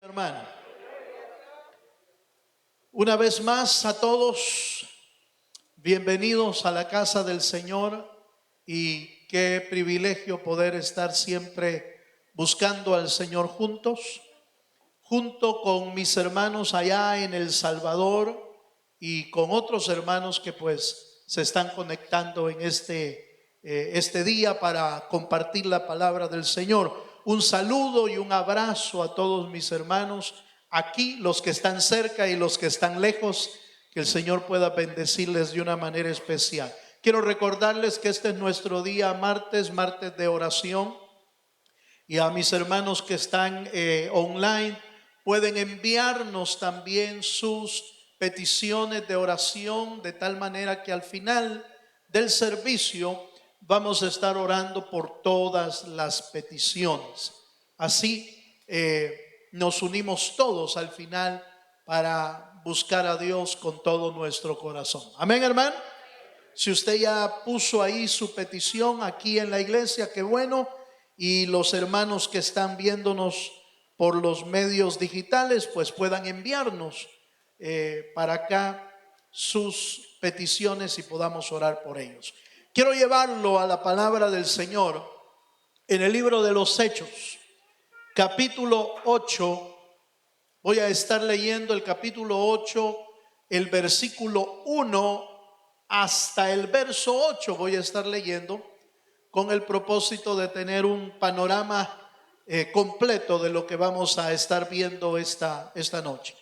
Hermano, una vez más a todos, bienvenidos a la casa del Señor, y qué privilegio poder estar siempre buscando al Señor junto con mis hermanos allá en El Salvador y con otros hermanos que pues se están conectando en este día para compartir la palabra del Señor. Un saludo y un abrazo a todos mis hermanos aquí, los que están cerca y los que están lejos, que el Señor pueda bendecirles de una manera especial. Quiero recordarles que este es nuestro día martes de oración, y a mis hermanos que están online, pueden enviarnos también sus peticiones de oración, de tal manera que al final del servicio vamos a estar orando por todas las peticiones. Así nos unimos todos al final para buscar a Dios con todo nuestro corazón. Amén, hermano. Si usted ya puso ahí su petición aquí en la iglesia, qué bueno. Y los hermanos que están viéndonos por los medios digitales, pues puedan enviarnos para acá sus peticiones y podamos orar por ellos. Quiero llevarlo a la palabra del Señor en el libro de los Hechos, capítulo 8. Voy a estar leyendo el capítulo 8, el versículo 1 hasta el verso 8. Voy a estar leyendo con el propósito de tener un panorama completo de lo que vamos a estar viendo esta noche.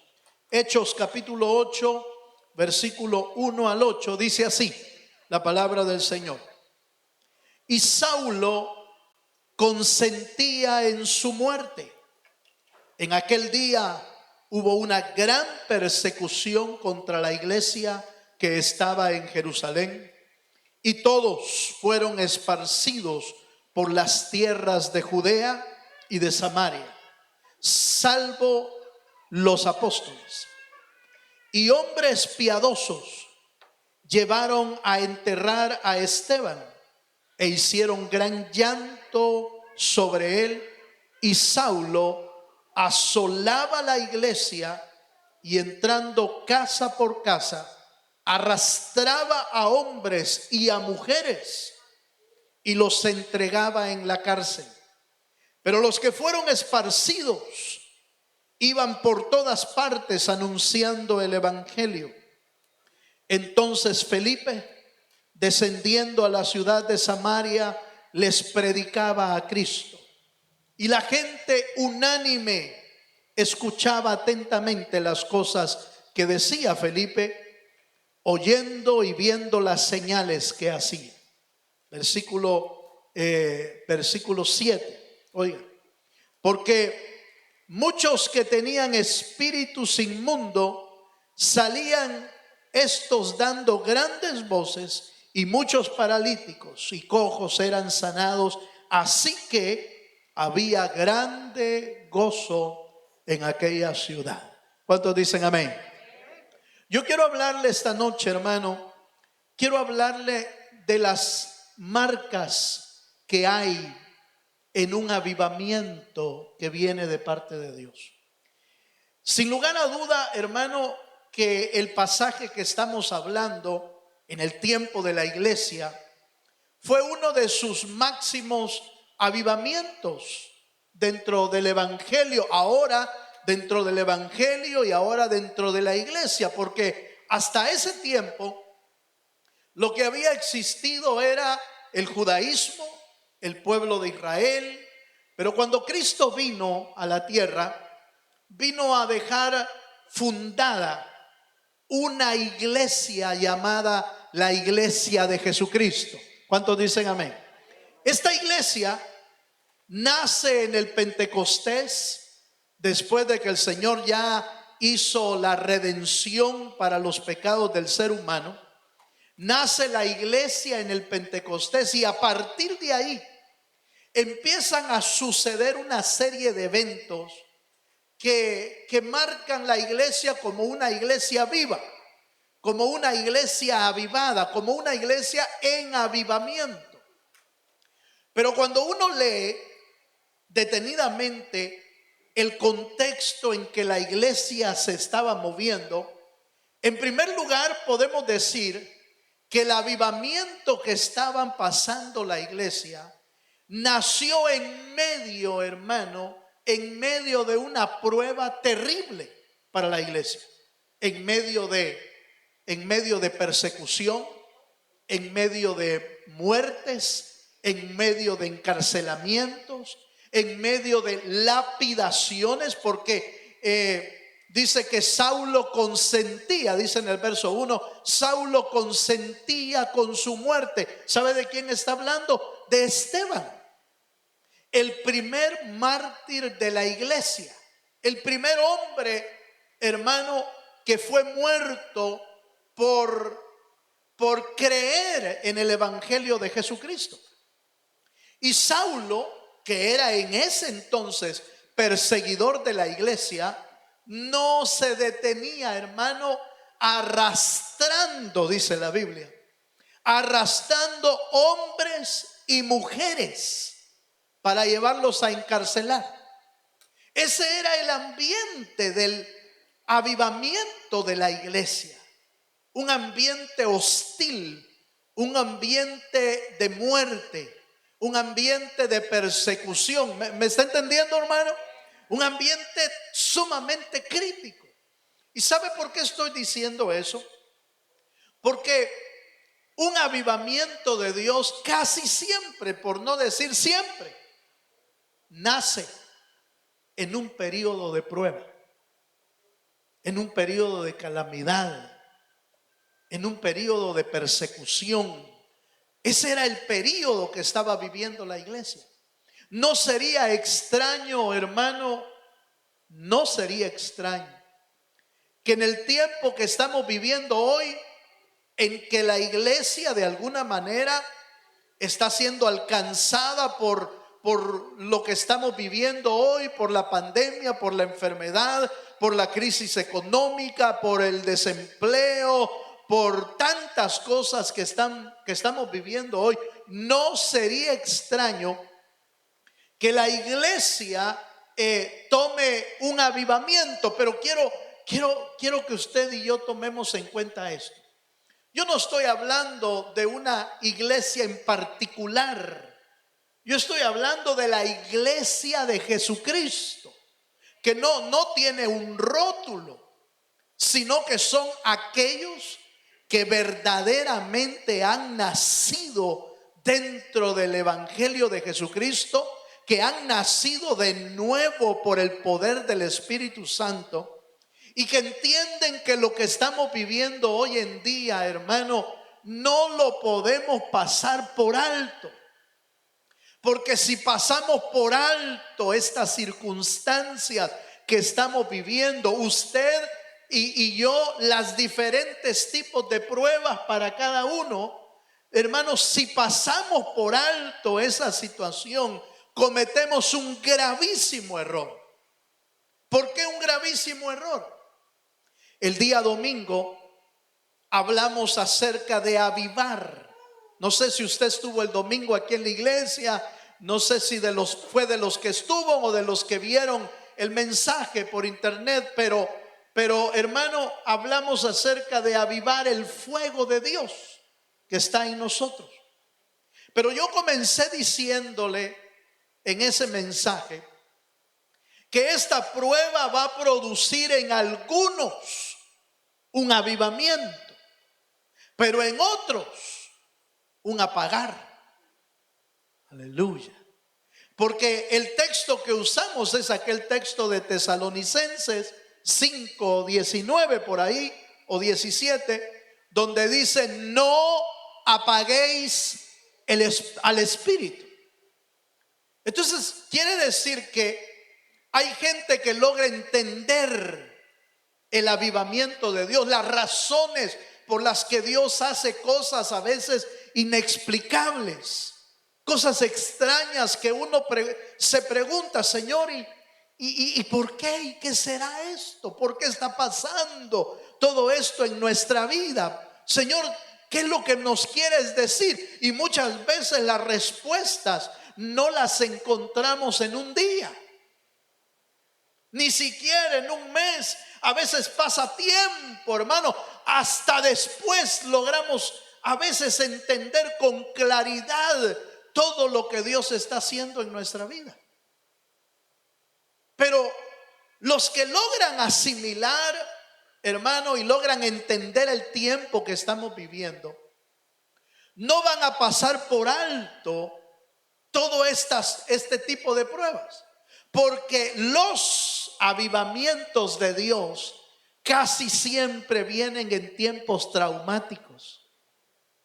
Hechos capítulo 8, versículo 1 al 8, dice así la palabra del Señor. Y Saulo consentía en su muerte. En aquel día hubo una gran persecución contra la iglesia que estaba en Jerusalén, y todos fueron esparcidos por las tierras de Judea y de Samaria, salvo los apóstoles. Y hombres piadosos llevaron a enterrar a Esteban e hicieron gran llanto sobre él, y Saulo asolaba la iglesia y entrando casa por casa arrastraba a hombres y a mujeres y los entregaba en la cárcel. Pero los que fueron esparcidos iban por todas partes anunciando el evangelio. Entonces Felipe, descendiendo a la ciudad de Samaria, les predicaba a Cristo. Y la gente unánime escuchaba atentamente las cosas que decía Felipe, oyendo y viendo las señales que hacía. Versículo 7. Oigan, porque muchos que tenían espíritus inmundos salían estos dando grandes voces, y muchos paralíticos y cojos eran sanados, así que había grande gozo en aquella ciudad. ¿Cuántos dicen amén? Yo quiero hablarle esta noche, hermano, quiero hablarle de las marcas que hay en un avivamiento que viene de parte de Dios. Sin lugar a duda, hermano, que el pasaje que estamos hablando en el tiempo de la iglesia fue uno de sus máximos avivamientos dentro del evangelio, ahora dentro del evangelio y ahora dentro de la iglesia, porque hasta ese tiempo lo que había existido era el judaísmo, el pueblo de Israel, pero cuando Cristo vino a la tierra, vino a dejar fundada una iglesia llamada la iglesia de Jesucristo. ¿Cuántos dicen amén? Esta iglesia nace en el Pentecostés, después de que el Señor ya hizo la redención para los pecados del ser humano. Nace la iglesia en el Pentecostés, y a partir de ahí empiezan a suceder una serie de eventos que marcan la iglesia como una iglesia viva, como una iglesia avivada, como una iglesia en avivamiento. Pero cuando uno lee detenidamente el contexto en que la iglesia se estaba moviendo, en primer lugar podemos decir que el avivamiento que estaban pasando la iglesia nació en medio, hermano, en medio de una prueba terrible para la iglesia, en medio de persecución, en medio de muertes, en medio de encarcelamientos, en medio de lapidaciones, porque dice que Saulo consentía, dice en el verso 1, Saulo consentía con su muerte. ¿Sabe de quién está hablando? De Esteban, el primer mártir de la iglesia, el primer hombre, hermano, que fue muerto por creer en el evangelio de Jesucristo. Y Saulo, que era en ese entonces perseguidor de la iglesia, no se detenía, hermano, arrastrando, dice la Biblia, arrastrando hombres y mujeres para llevarlos a encarcelar. Ese era el ambiente del avivamiento de la iglesia. Un ambiente hostil, un ambiente de muerte, un ambiente de persecución. ¿Me está entendiendo, hermano? Un ambiente sumamente crítico. ¿Y sabe por qué estoy diciendo eso? Porque un avivamiento de Dios casi siempre, por no decir siempre, nace en un periodo de prueba, en un periodo de calamidad, en un periodo de persecución. Ese era el periodo que estaba viviendo la iglesia. No sería extraño, hermano, no sería extraño que en el tiempo que estamos viviendo hoy, en que la iglesia de alguna manera está siendo alcanzada por lo que estamos viviendo hoy, por la pandemia, por la enfermedad, por la crisis económica, por el desempleo, por tantas cosas que estamos viviendo hoy, no sería extraño que la iglesia tome un avivamiento. Pero quiero que usted y yo tomemos en cuenta esto. Yo no estoy hablando de una iglesia en particular. Yo estoy hablando de la iglesia de Jesucristo, que no tiene un rótulo, sino que son aquellos que verdaderamente han nacido dentro del evangelio de Jesucristo, que han nacido de nuevo por el poder del Espíritu Santo, y que entienden que lo que estamos viviendo hoy en día, hermano, no lo podemos pasar por alto. Porque si pasamos por alto estas circunstancias que estamos viviendo, usted y yo, las diferentes tipos de pruebas para cada uno, hermanos, si pasamos por alto esa situación, cometemos un gravísimo error. ¿Por qué un gravísimo error? El día domingo hablamos acerca de avivar. No sé si usted estuvo el domingo aquí en la iglesia, no sé si fue de los que estuvo o de los que vieron el mensaje por internet, pero hermano, hablamos acerca de avivar el fuego de Dios que está en nosotros. Pero yo comencé diciéndole en ese mensaje que esta prueba va a producir en algunos un avivamiento, pero en otros un apagar. Aleluya. Porque el texto que usamos es aquel texto de Tesalonicenses 5:19 por ahí, o 17, donde dice: no apaguéis al espíritu. Entonces quiere decir que hay gente que logra entender el avivamiento de Dios, las razones por las que Dios hace cosas a veces inexplicables, cosas extrañas que uno se pregunta: Señor, ¿y por qué? ¿Y qué será esto? ¿Por qué está pasando todo esto en nuestra vida? Señor, ¿qué es lo que nos quieres decir? Y muchas veces las respuestas no las encontramos en un día. Ni siquiera en un mes. A veces pasa tiempo, hermano. Hasta después logramos a veces entender con claridad todo lo que Dios está haciendo en nuestra vida. Pero los que logran asimilar, hermano, y logran entender el tiempo que estamos viviendo, no van a pasar por alto todo este tipo de pruebas. Porque los avivamientos de Dios casi siempre vienen en tiempos traumáticos.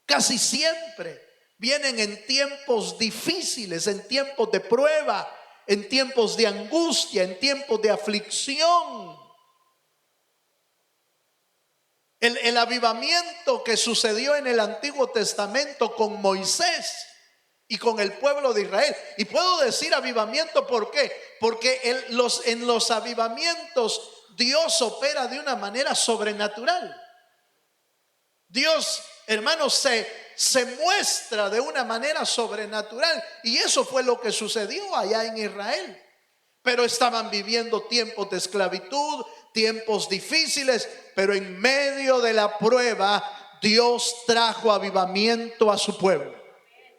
Casi siempre vienen en tiempos difíciles, en tiempos de prueba, en tiempos de angustia, en tiempos de aflicción. El avivamiento que sucedió en el Antiguo Testamento con Moisés y con el pueblo de Israel. Y puedo decir avivamiento, ¿por qué? Porque en los avivamientos Dios opera de una manera sobrenatural. Dios, hermanos, se muestra de una manera sobrenatural. Y eso fue lo que sucedió allá en Israel. Pero estaban viviendo tiempos de esclavitud, tiempos difíciles. Pero en medio de la prueba, Dios trajo avivamiento a su pueblo.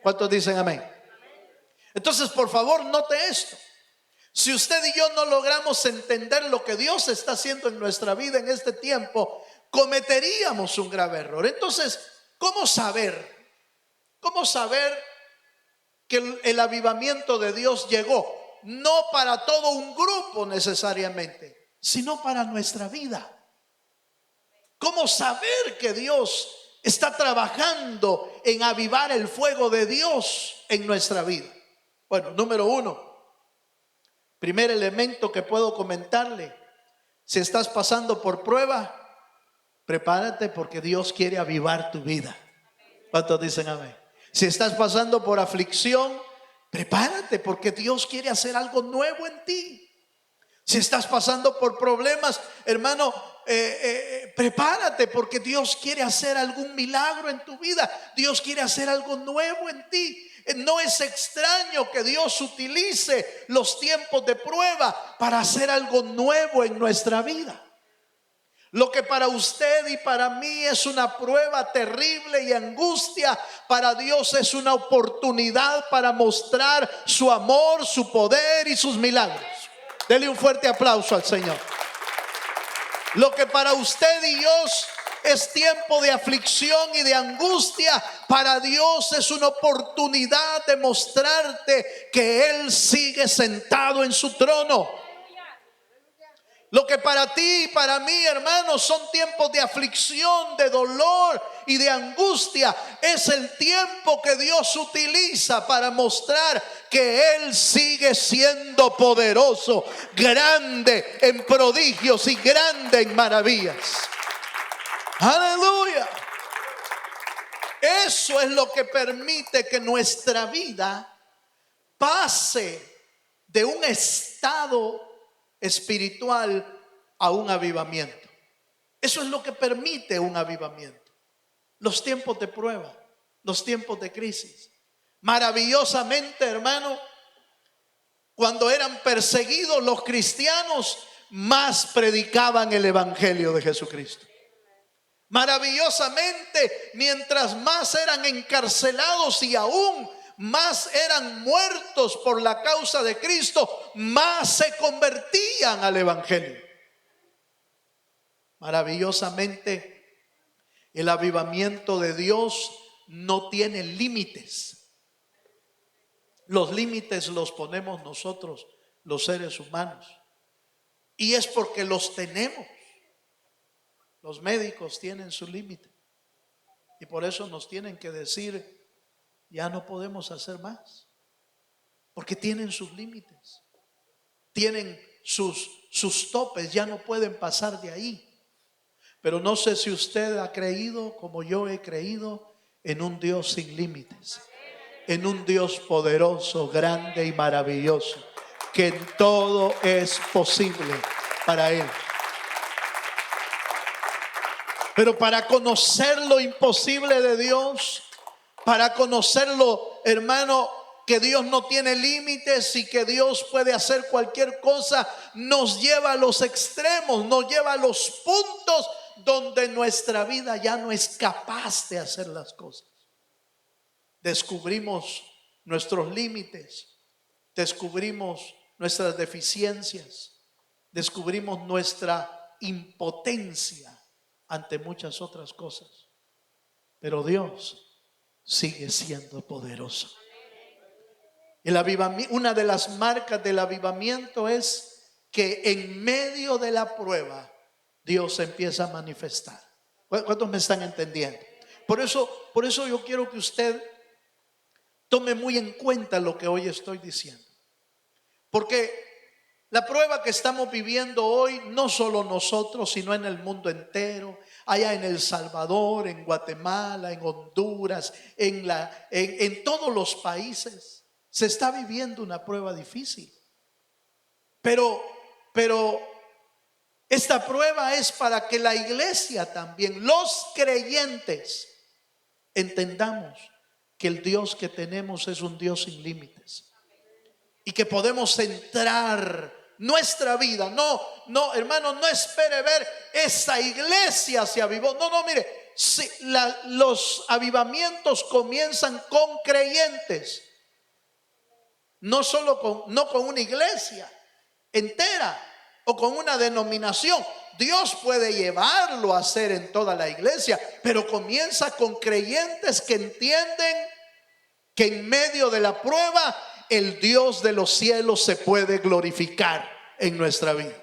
¿Cuántos dicen amén? Entonces, por favor, note esto. Si usted y yo no logramos entender lo que Dios está haciendo en nuestra vida en este tiempo, cometeríamos un grave error. Entonces, ¿cómo saber? ¿Cómo saber que el avivamiento de Dios llegó? No para todo un grupo necesariamente, sino para nuestra vida. ¿Cómo saber que Dios está trabajando en avivar el fuego de Dios en nuestra vida? Bueno, número uno, primer elemento que puedo comentarle: si estás pasando por prueba, prepárate, porque Dios quiere avivar tu vida. ¿Cuántos dicen amén? Si estás pasando por aflicción, prepárate, porque Dios quiere hacer algo nuevo en ti. Si estás pasando por problemas, hermano, prepárate, porque Dios quiere hacer algún milagro en tu vida. Dios quiere hacer algo nuevo en ti. No es extraño que Dios utilice los tiempos de prueba para hacer algo nuevo en nuestra vida. Lo que para usted y para mí es una prueba terrible y angustia, para Dios es una oportunidad para mostrar su amor, su poder y sus milagros. Dele un fuerte aplauso al Señor. Lo que para usted y Dios es tiempo de aflicción y de angustia, para Dios es una oportunidad de mostrarte que Él sigue sentado en su trono. Lo que para ti y para mí, hermanos, son tiempos de aflicción, de dolor y de angustia, es el tiempo que Dios utiliza para mostrar que Él sigue siendo poderoso, grande en prodigios y grande en maravillas. Aleluya. Eso es lo que permite que nuestra vida pase de un estado espiritual a un avivamiento. Eso es lo que permite un avivamiento. Los tiempos de prueba, los tiempos de crisis. Maravillosamente, hermano, cuando eran perseguidos los cristianos, más predicaban el evangelio de Jesucristo. Maravillosamente, mientras más eran encarcelados y aún más eran muertos por la causa de Cristo, más se convertían al evangelio. Maravillosamente, el avivamiento de Dios no tiene límites. Los límites los ponemos nosotros, los seres humanos, y es porque los tenemos. Los médicos tienen su límite, y por eso nos tienen que decir: ya no podemos hacer más, porque tienen sus límites, tienen sus topes, ya no pueden pasar de ahí. Pero no sé si usted ha creído, como yo he creído, en un Dios sin límites, en un Dios poderoso, grande y maravilloso, que en todo es posible para Él. Pero para conocer lo imposible de Dios, para conocerlo, hermano, que Dios no tiene límites y que Dios puede hacer cualquier cosa, nos lleva a los extremos, nos lleva a los puntos donde nuestra vida ya no es capaz de hacer las cosas. Descubrimos nuestros límites, descubrimos nuestras deficiencias, descubrimos nuestra impotencia ante muchas otras cosas. Pero Dios sigue siendo poderoso. El avivamiento, una de las marcas del avivamiento es que en medio de la prueba Dios empieza a manifestar. ¿Cuántos me están entendiendo? Por eso yo quiero que usted tome muy en cuenta lo que hoy estoy diciendo. Porque la prueba que estamos viviendo hoy, no solo nosotros, sino en el mundo entero, allá en El Salvador, en Guatemala, en Honduras, en todos los países, se está viviendo una prueba difícil. Pero esta prueba es para que la iglesia también, los creyentes, entendamos que el Dios que tenemos es un Dios sin límites. Y que podemos centrar nuestra vida. No, hermano, no espere ver esa iglesia se avivó. No, mire, si los avivamientos comienzan con creyentes. No con una iglesia entera o con una denominación. Dios puede llevarlo a hacer en toda la iglesia, pero comienza con creyentes que entienden que en medio de la prueba el Dios de los cielos se puede glorificar en nuestra vida.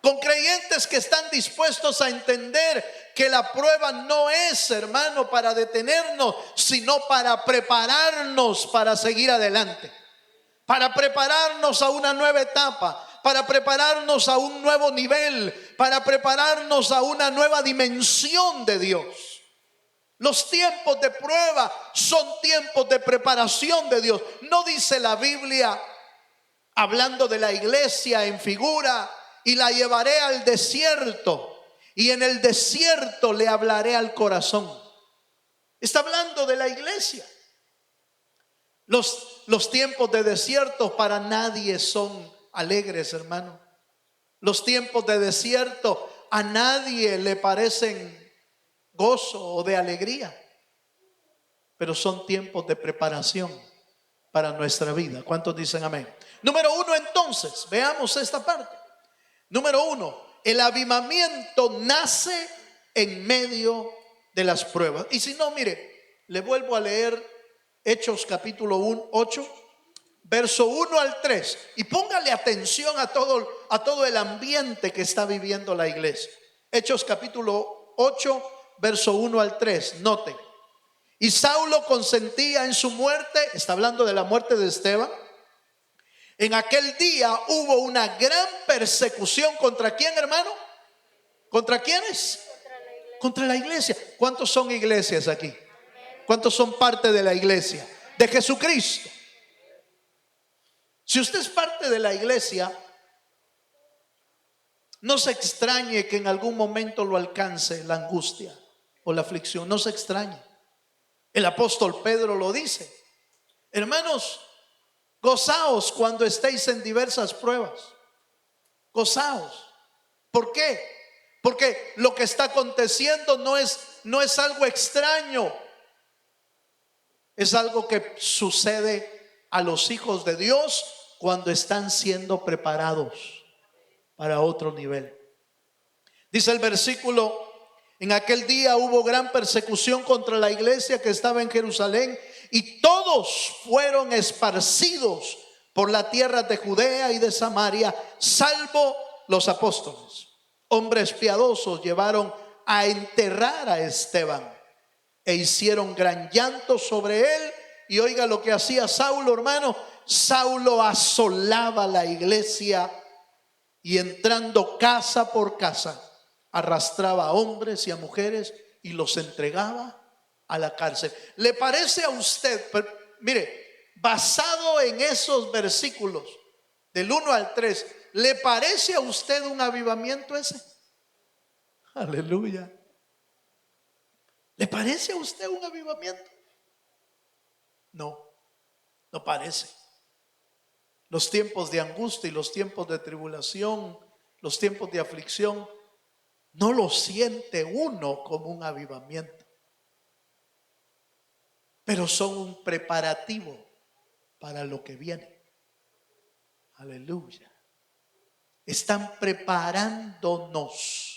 Con creyentes que están dispuestos a entender que la prueba no es, hermano, para detenernos, sino para prepararnos para seguir adelante, para prepararnos a una nueva etapa, para prepararnos a un nuevo nivel, para prepararnos a una nueva dimensión de Dios. Los tiempos de prueba son tiempos de preparación de Dios. No dice la Biblia, hablando de la iglesia en figura, y la llevaré al desierto y en el desierto le hablaré al corazón. Está hablando de la iglesia. Los tiempos de desierto para nadie son alegres, hermano. Los tiempos de desierto a nadie le parecen gozo o de alegría, pero son tiempos de preparación para nuestra vida. ¿Cuántos dicen amén? Número 1, entonces, veamos esta parte. Número 1, el avivamiento nace en medio de las pruebas. Y si no, mire, le vuelvo a leer Hechos capítulo 8, verso 1 al 3, y póngale atención a todo el ambiente que está viviendo la iglesia. Hechos capítulo 8, verso 1 al 3, noten. Y Saulo consentía en su muerte, está hablando de la muerte de Esteban. En aquel día hubo una gran persecución. ¿Contra quién, hermano? ¿Contra quiénes? Contra la iglesia. ¿Cuántos son iglesias aquí? ¿Cuántos son parte de la iglesia de Jesucristo? Si usted es parte de la iglesia, no se extrañe que en algún momento lo alcance la angustia o la aflicción. No se extrañe. El apóstol Pedro lo dice. Hermanos, gozaos cuando estéis en diversas pruebas. Gozaos. ¿Por qué? Porque lo que está aconteciendo no es algo extraño. Es algo que sucede a los hijos de Dios cuando están siendo preparados para otro nivel. Dice el versículo: en aquel día hubo gran persecución contra la iglesia que estaba en Jerusalén, y todos fueron esparcidos por la tierra de Judea y de Samaria, salvo los apóstoles. Hombres piadosos llevaron a enterrar a Esteban e hicieron gran llanto sobre él. Y oiga lo que hacía Saulo, hermano. Saulo asolaba la iglesia y entrando casa por casa arrastraba a hombres y a mujeres y los entregaba a la cárcel. ¿Le parece a usted, mire, basado en esos versículos del 1 al 3, ¿le parece a usted un avivamiento ese? Aleluya. ¿Le parece a usted un avivamiento? No. No parece. Los tiempos de angustia y los tiempos de tribulación, los tiempos de aflicción, no lo siente uno como un avivamiento, pero son un preparativo para lo que viene. Aleluya. Están preparándonos.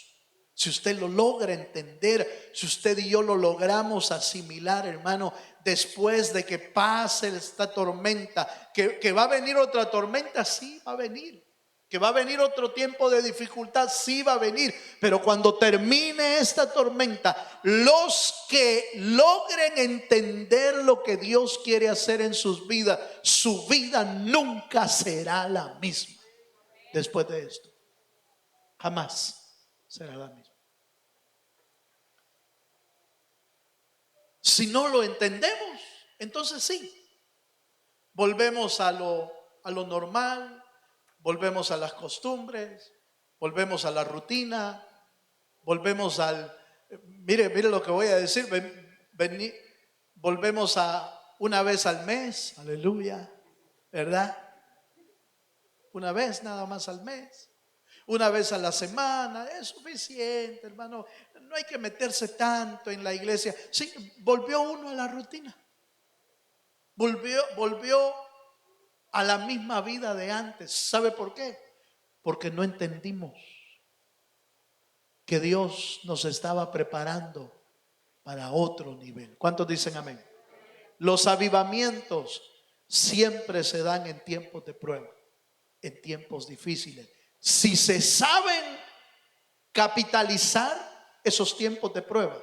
Si usted lo logra entender, si usted y yo lo logramos asimilar, hermano, después de que pase esta tormenta, que va a venir otra tormenta, sí va a venir. Que va a venir otro tiempo de dificultad, sí va a venir. Pero cuando termine esta tormenta, los que logren entender lo que Dios quiere hacer en sus vidas, su vida nunca será la misma después de esto. Jamás será la misma. Si no lo entendemos, entonces sí, volvemos a lo normal, volvemos a las costumbres, volvemos a la rutina, volvemos mire lo que voy a decir, volvemos a una vez al mes, aleluya, ¿verdad? Una vez nada más al mes. Una vez a la semana es suficiente, hermano. No hay que meterse tanto en la iglesia. Sí, volvió uno a la rutina. Volvió a la misma vida de antes. ¿Sabe por qué? Porque no entendimos que Dios nos estaba preparando para otro nivel. ¿Cuántos dicen amén? Los avivamientos siempre se dan en tiempos de prueba, en tiempos difíciles. Si se saben capitalizar esos tiempos de prueba,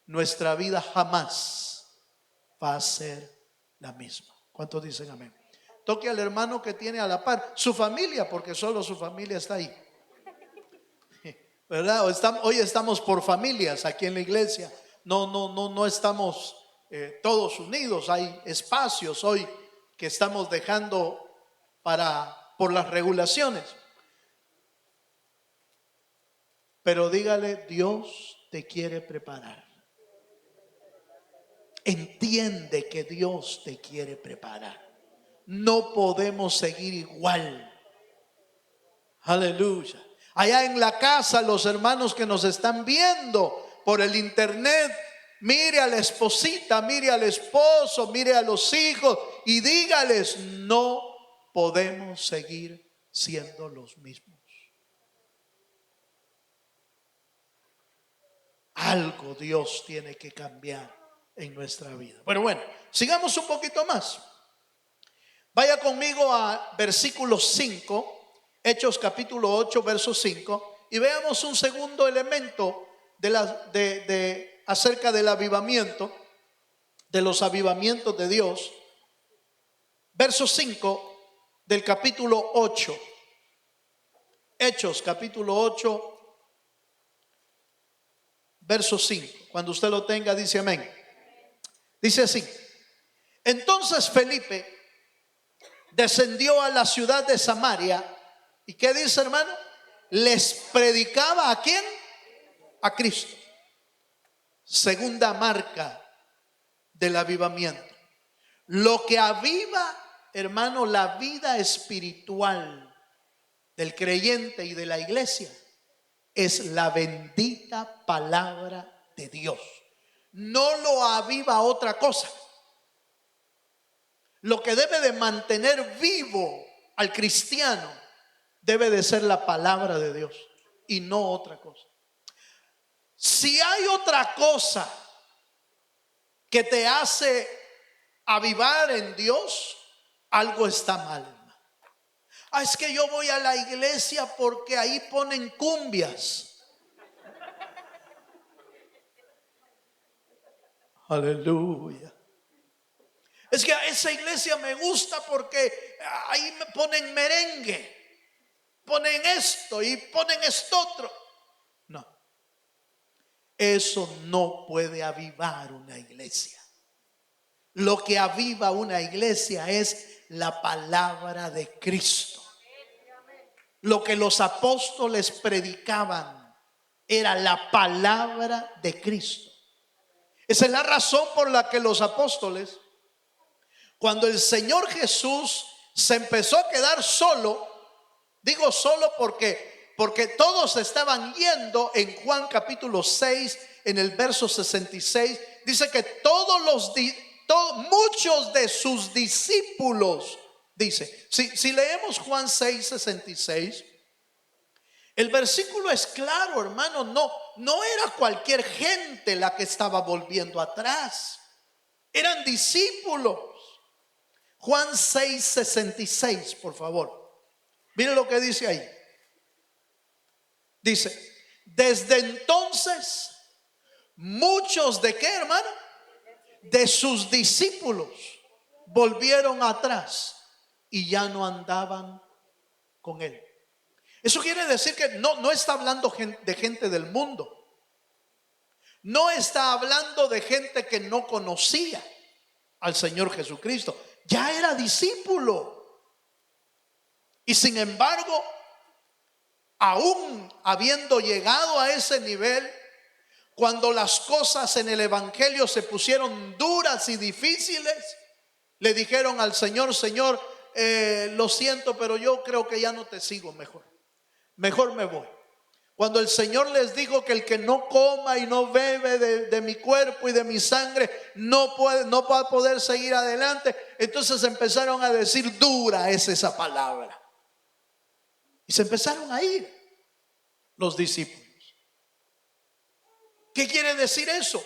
nuestra vida jamás va a ser la misma. ¿Cuántos dicen amén? Toque al hermano que tiene a la par su familia, porque solo su familia está ahí, ¿verdad? Hoy estamos por familias aquí en la iglesia. No estamos todos unidos. Hay espacios hoy que estamos dejando por las regulaciones. Pero dígale, Dios te quiere preparar. Entiende que Dios te quiere preparar. No podemos seguir igual. Aleluya. Allá en la casa, los hermanos que nos están viendo por el internet, mire a la esposita, mire al esposo, mire a los hijos y dígales, no podemos seguir siendo los mismos. Algo Dios tiene que cambiar en nuestra vida. Pero bueno, sigamos un poquito más. Vaya conmigo a versículo 5, Hechos capítulo 8, verso 5, y veamos un segundo elemento acerca del avivamiento, de los avivamientos de Dios. Verso 5 del capítulo 8. Hechos capítulo 8. Verso 5, cuando usted lo tenga dice amén. Dice así: entonces Felipe descendió a la ciudad de Samaria. ¿Y qué dice, hermano? Les predicaba ¿a quién? A Cristo. Segunda marca del avivamiento. Lo que aviva, hermano, la vida espiritual del creyente y de la iglesia es la bendita palabra de Dios. No lo aviva otra cosa. Lo que debe de mantener vivo al cristiano debe de ser la palabra de Dios y no otra cosa. Si hay otra cosa que te hace avivar en Dios, algo está mal, hermano. Es que yo voy a la iglesia porque ahí ponen cumbias. Aleluya. Es que a esa iglesia me gusta porque ahí me ponen merengue, ponen esto y ponen esto otro. No, eso no puede avivar una iglesia. Lo que aviva una iglesia es la palabra de Cristo. Lo que los apóstoles predicaban era la palabra de Cristo. Esa es la razón por la que los apóstoles Cuando el Señor Jesús se empezó a quedar solo, digo solo porque todos estaban yendo, en Juan capítulo 6, en el verso 66, dice que muchos de sus discípulos, dice, si leemos Juan 6, 66, el versículo es claro, hermano, no era cualquier gente la que estaba volviendo atrás, eran discípulos. Juan 6, 66, por favor. Miren lo que dice ahí. Dice, desde entonces, muchos de qué, hermano, de sus discípulos volvieron atrás y ya no andaban con él. Eso quiere decir que no está hablando de gente del mundo. No está hablando de gente que no conocía al Señor Jesucristo. Ya era discípulo. Y sin embargo, aún habiendo llegado a ese nivel, cuando las cosas en el evangelio se pusieron duras y difíciles, le dijeron al Señor, Señor, lo siento, pero yo creo que ya no te sigo, mejor me voy. Cuando el Señor les dijo que el que no coma y no bebe de mi cuerpo y de mi sangre no va a poder seguir adelante, entonces empezaron a decir, dura es esa palabra. Y se empezaron a ir los discípulos. ¿Qué quiere decir eso?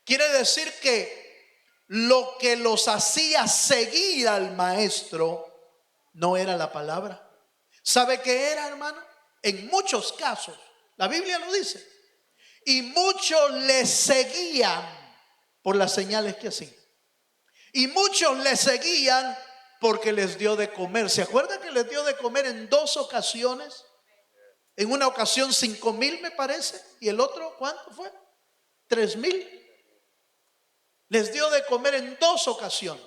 Quiere decir que lo que los hacía seguir al maestro no era la palabra. ¿Sabe qué era, hermano? En muchos casos, la Biblia lo dice, y muchos le seguían por las señales que hacían. Y muchos le seguían porque les dio de comer. ¿Se acuerdan que les dio de comer en 2 ocasiones? En una ocasión 5,000 me parece. Y el otro, ¿cuánto fue? 3,000. Les dio de comer en 2 ocasiones.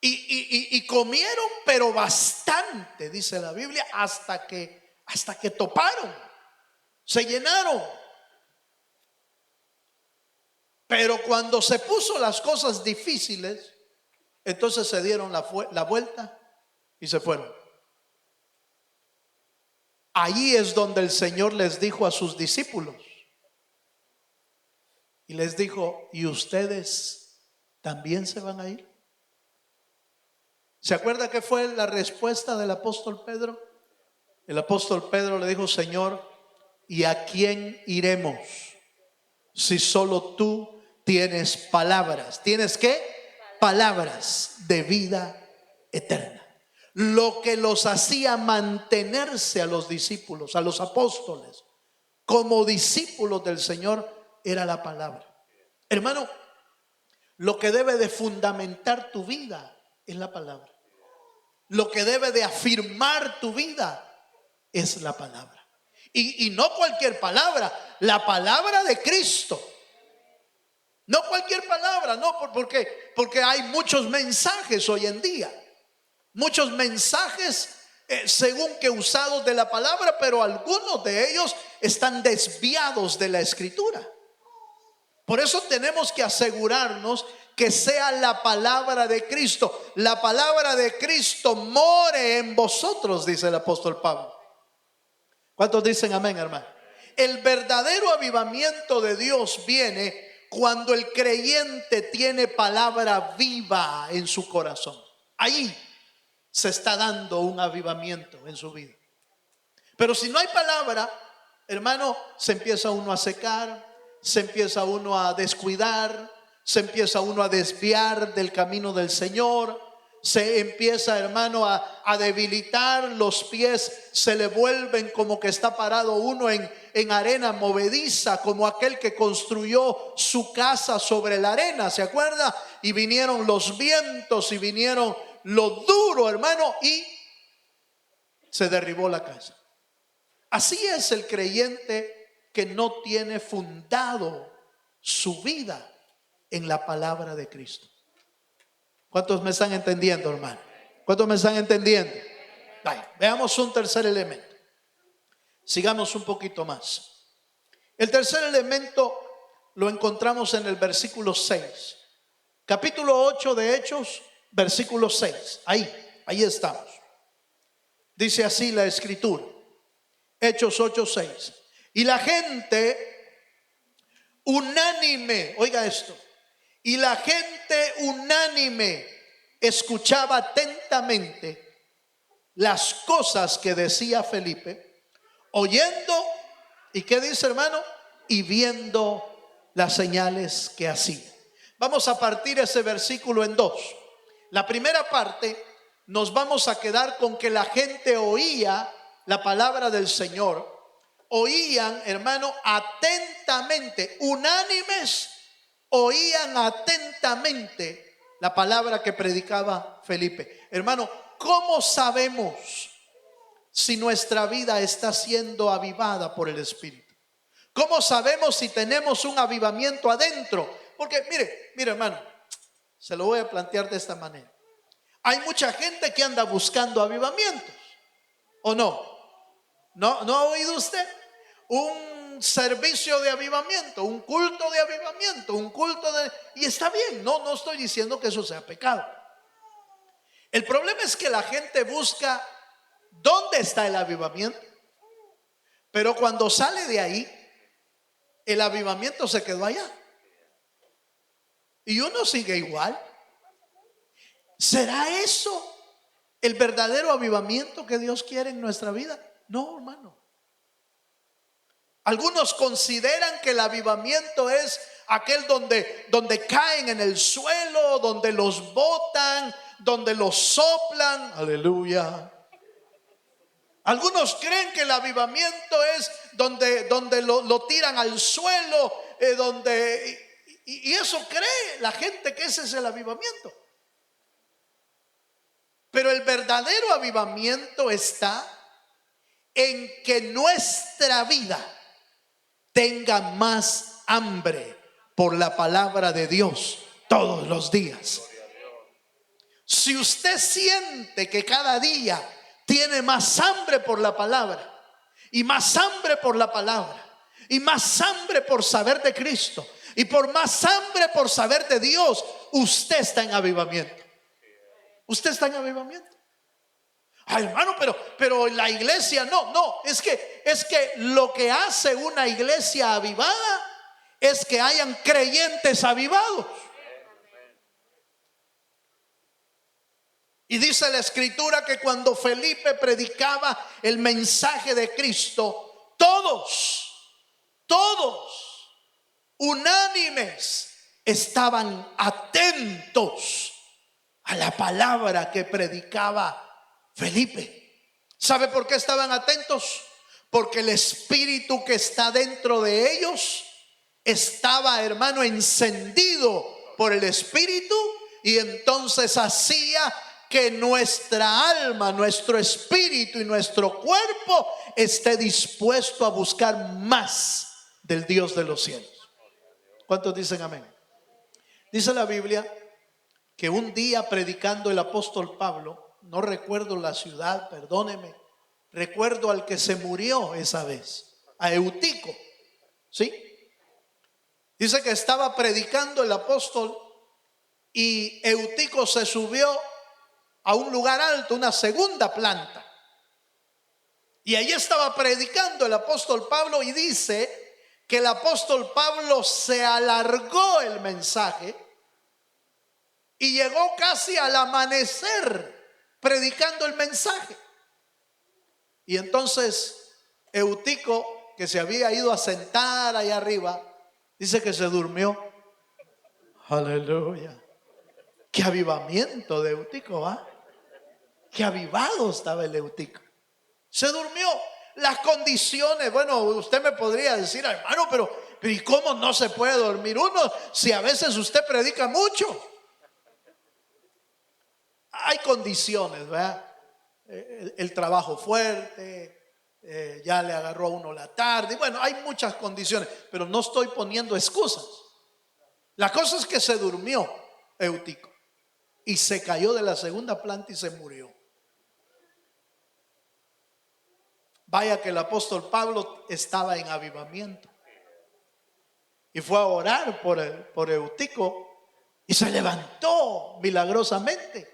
Y comieron, pero bastante, dice la Biblia, hasta que toparon, se llenaron. Pero cuando se puso las cosas difíciles, entonces se dieron la vuelta y se fueron. Allí es donde el Señor les dijo a sus discípulos, y les dijo, ¿y ustedes también se van a ir? ¿Se acuerda qué fue la respuesta del apóstol Pedro? El apóstol Pedro le dijo, Señor, ¿y a quién iremos? Si solo tú tienes palabras. ¿Tienes qué? Palabras de vida eterna. Lo que los hacía mantenerse a los discípulos, a los apóstoles, como discípulos del Señor, era la palabra. Hermano, lo que debe de fundamentar tu vida es la palabra. Lo que debe de afirmar tu vida es la palabra. Y no cualquier palabra, la palabra de Cristo. No cualquier palabra, no, porque hay muchos mensajes hoy en día. Muchos mensajes según que usados de la palabra, pero algunos de ellos están desviados de la escritura. Por eso tenemos que asegurarnos que sea la palabra de Cristo. La palabra de Cristo more en vosotros, dice el apóstol Pablo. ¿Cuántos dicen amén, hermano? El verdadero avivamiento de Dios viene cuando el creyente tiene palabra viva en su corazón. Ahí se está dando un avivamiento en su vida. Pero si no hay palabra, hermano, se empieza uno a secar, se empieza uno a descuidar, se empieza uno a desviar del camino del Señor, se empieza, hermano, a debilitar, los pies se le vuelven como que está parado uno en arena movediza, como aquel que construyó su casa sobre la arena, ¿se acuerda? Y vinieron los vientos y vinieron lo duro, hermano, y se derribó la casa. Así es el creyente que no tiene fundado su vida en la palabra de Cristo. ¿Cuántos me están entendiendo, hermano? ¿Cuántos me están entendiendo? Veamos un tercer elemento. Sigamos un poquito más. El tercer elemento lo encontramos en el versículo 6. Capítulo 8 de Hechos, versículo 6. Ahí estamos. Dice así la escritura. Hechos 8:6. Y la gente unánime, oiga esto, y la gente unánime escuchaba atentamente las cosas que decía Felipe, oyendo, ¿y qué dice, hermano? Y viendo las señales que hacía. Vamos a partir ese versículo en dos. La primera parte nos vamos a quedar con que la gente oía la palabra del Señor. Oían, hermano, atentamente, unánimes, oían atentamente la palabra que predicaba Felipe. Hermano, ¿cómo sabemos si nuestra vida está siendo avivada por el Espíritu? ¿Cómo sabemos si tenemos un avivamiento adentro? Porque mire hermano, se lo voy a plantear de esta manera. Hay mucha gente que anda buscando avivamientos, ¿o no? ¿No ha oído usted? Un servicio de avivamiento, un culto de avivamiento, y está bien, no estoy diciendo que eso sea pecado. El problema es que la gente busca dónde está el avivamiento, pero cuando sale de ahí, el avivamiento se quedó allá y uno sigue igual. ¿Será eso el verdadero avivamiento que Dios quiere en nuestra vida? No, hermano. Algunos consideran que el avivamiento es aquel donde caen en el suelo, donde los botan, donde los soplan. Aleluya. Algunos creen que el avivamiento es donde lo tiran al suelo, y eso cree la gente que ese es el avivamiento. Pero el verdadero avivamiento está en que nuestra vida tenga más hambre por la palabra de Dios todos los días. Si usted siente que cada día tiene más hambre por la palabra, y más hambre por la palabra, y más hambre por saber de Cristo, y por más hambre por saber de Dios, usted está en avivamiento. Usted está en avivamiento. Ay, hermano, pero la iglesia no, es que lo que hace una iglesia avivada es que hayan creyentes avivados. Y dice la escritura que cuando Felipe predicaba el mensaje de Cristo, todos unánimes estaban atentos a la palabra que predicaba Felipe. ¿Sabe por qué estaban atentos? Porque el espíritu que está dentro de ellos estaba, hermano, encendido por el espíritu, y entonces hacía que nuestra alma, nuestro espíritu y nuestro cuerpo esté dispuesto a buscar más del Dios de los cielos. ¿Cuántos dicen amén? Dice la Biblia que un día predicando el apóstol Pablo, no recuerdo la ciudad, perdóneme, recuerdo al que se murió esa vez, a Eutico, ¿sí? Dice que estaba predicando el apóstol y Eutico se subió a un lugar alto, una segunda planta, y allí estaba predicando el apóstol Pablo, y dice que el apóstol Pablo se alargó el mensaje y llegó casi al amanecer predicando el mensaje. Y entonces Eutico, que se había ido a sentar allá arriba, dice que se durmió. Aleluya. Qué avivamiento de Eutico, ¿va? Qué avivado estaba el Eutico. Se durmió. Las condiciones, bueno, usted me podría decir, hermano, pero ¿y cómo no se puede dormir uno si a veces usted predica mucho? Hay condiciones, ¿verdad? El trabajo fuerte, ya le agarró a uno la tarde. Bueno, hay muchas condiciones, pero no estoy poniendo excusas. La cosa es que se durmió Eutico y se cayó de la segunda planta y se murió. Vaya que el apóstol Pablo estaba en avivamiento. y fue a orar por Eutico y se levantó milagrosamente.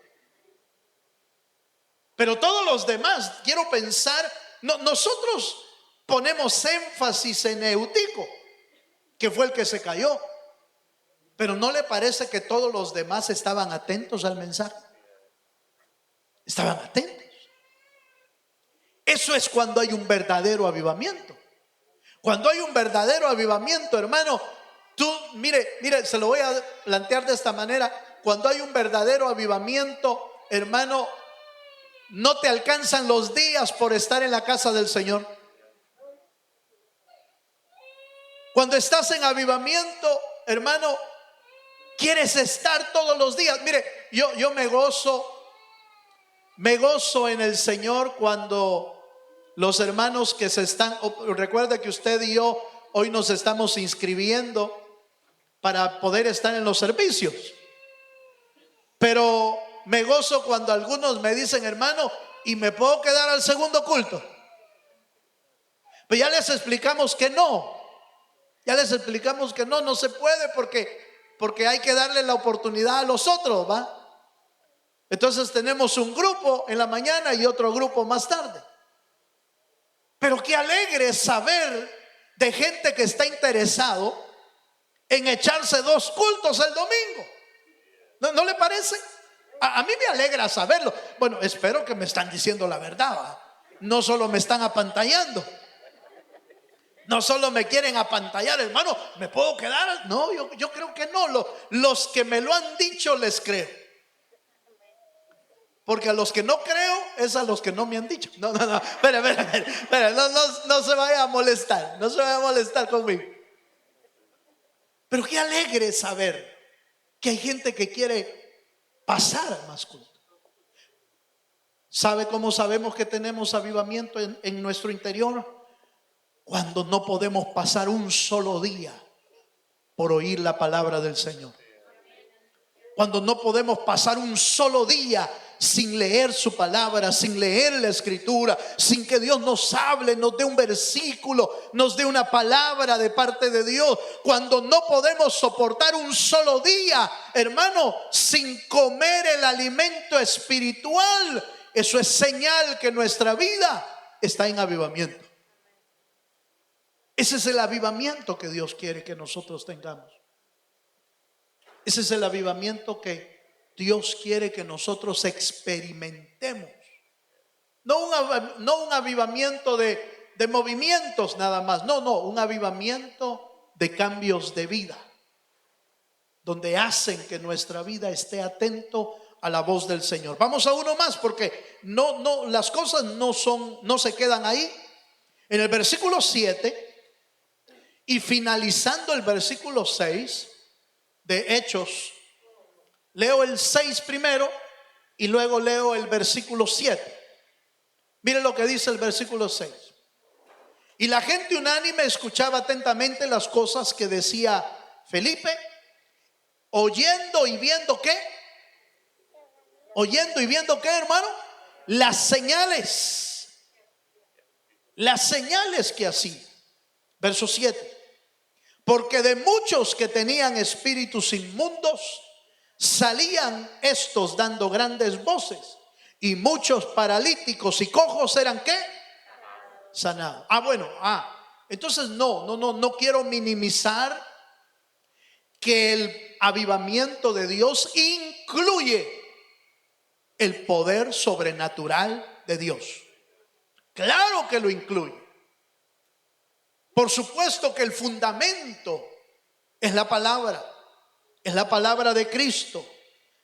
Pero todos los demás, quiero pensar, nosotros ponemos énfasis en Eutico, que fue el que se cayó, pero ¿no le parece que todos los demás estaban atentos al mensaje? Estaban atentos. Eso es cuando hay un verdadero avivamiento. Cuando hay un verdadero avivamiento, hermano, mire, se lo voy a plantear de esta manera. Cuando hay un verdadero avivamiento, hermano, no te alcanzan los días por estar en la casa del Señor. Cuando estás en avivamiento, hermano, quieres estar todos los días. Mire, yo me gozo en el Señor cuando los hermanos que se están, recuerde que usted y yo hoy nos estamos inscribiendo para poder estar en los servicios. Pero me gozo cuando algunos me dicen, hermano, ¿y me puedo quedar al segundo culto? Pues ya les explicamos que no. No se puede porque hay que darle la oportunidad a los otros, ¿va? Entonces tenemos un grupo en la mañana y otro grupo más tarde. Pero qué alegre saber de gente que está interesado en echarse 2 cultos el domingo. ¿No le parece? A mí me alegra saberlo. Bueno, espero que me están diciendo la verdad, ¿va? No solo me están apantallando. No solo me quieren apantallar, hermano, ¿me puedo quedar? No, yo creo que no. Los que me lo han dicho les creo. Porque a los que no creo es a los que no me han dicho. No, espera, no se vaya a molestar. No se vaya a molestar conmigo. Pero qué alegre saber que hay gente que quiere pasar a más culto. ¿Sabe cómo sabemos que tenemos avivamiento en nuestro interior? Cuando no podemos pasar un solo día por oír la palabra del Señor. Cuando no podemos pasar un solo día sin leer su palabra, sin leer la escritura, sin que Dios nos hable, nos dé un versículo, nos dé una palabra de parte de Dios. Cuando no podemos soportar un solo día, hermano, sin comer el alimento espiritual, eso es señal que nuestra vida está en avivamiento. Ese es el avivamiento que Dios quiere que nosotros tengamos. Ese es el avivamiento que Dios quiere que nosotros experimentemos. No un avivamiento de movimientos nada más. No, un avivamiento de cambios de vida, donde hacen que nuestra vida esté atento a la voz del Señor. Vamos a uno más, porque las cosas no se quedan ahí. En el versículo 7 y finalizando el versículo 6 de Hechos, leo el 6 primero y luego leo el versículo 7. Mire lo que dice el versículo 6. Y la gente unánime escuchaba atentamente las cosas que decía Felipe, oyendo y viendo ¿qué? Oyendo y viendo ¿qué, hermano? Las señales que hacía. Verso 7. Porque de muchos que tenían espíritus inmundos, salían estos dando grandes voces, y muchos paralíticos y cojos eran ¿qué? Sanados. Entonces no quiero minimizar que el avivamiento de Dios incluye el poder sobrenatural de Dios. Claro que lo incluye. Por supuesto que el fundamento es la palabra de Cristo.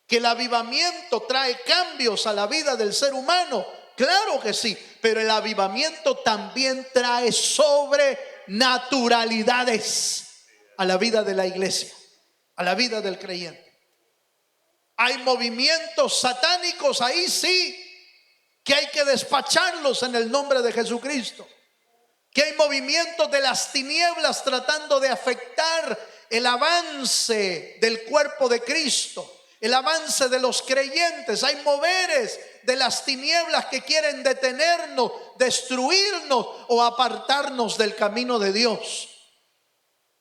Que el avivamiento trae cambios a la vida del ser humano, claro que sí, pero el avivamiento también trae sobrenaturalidades a la vida de la iglesia, a la vida del creyente. Hay movimientos satánicos, ahí sí, que hay que despacharlos en el nombre de Jesucristo. Que hay movimientos de las tinieblas tratando de afectar el avance del cuerpo de Cristo, el avance de los creyentes. Hay moveres de las tinieblas que quieren detenernos, destruirnos o apartarnos del camino de Dios.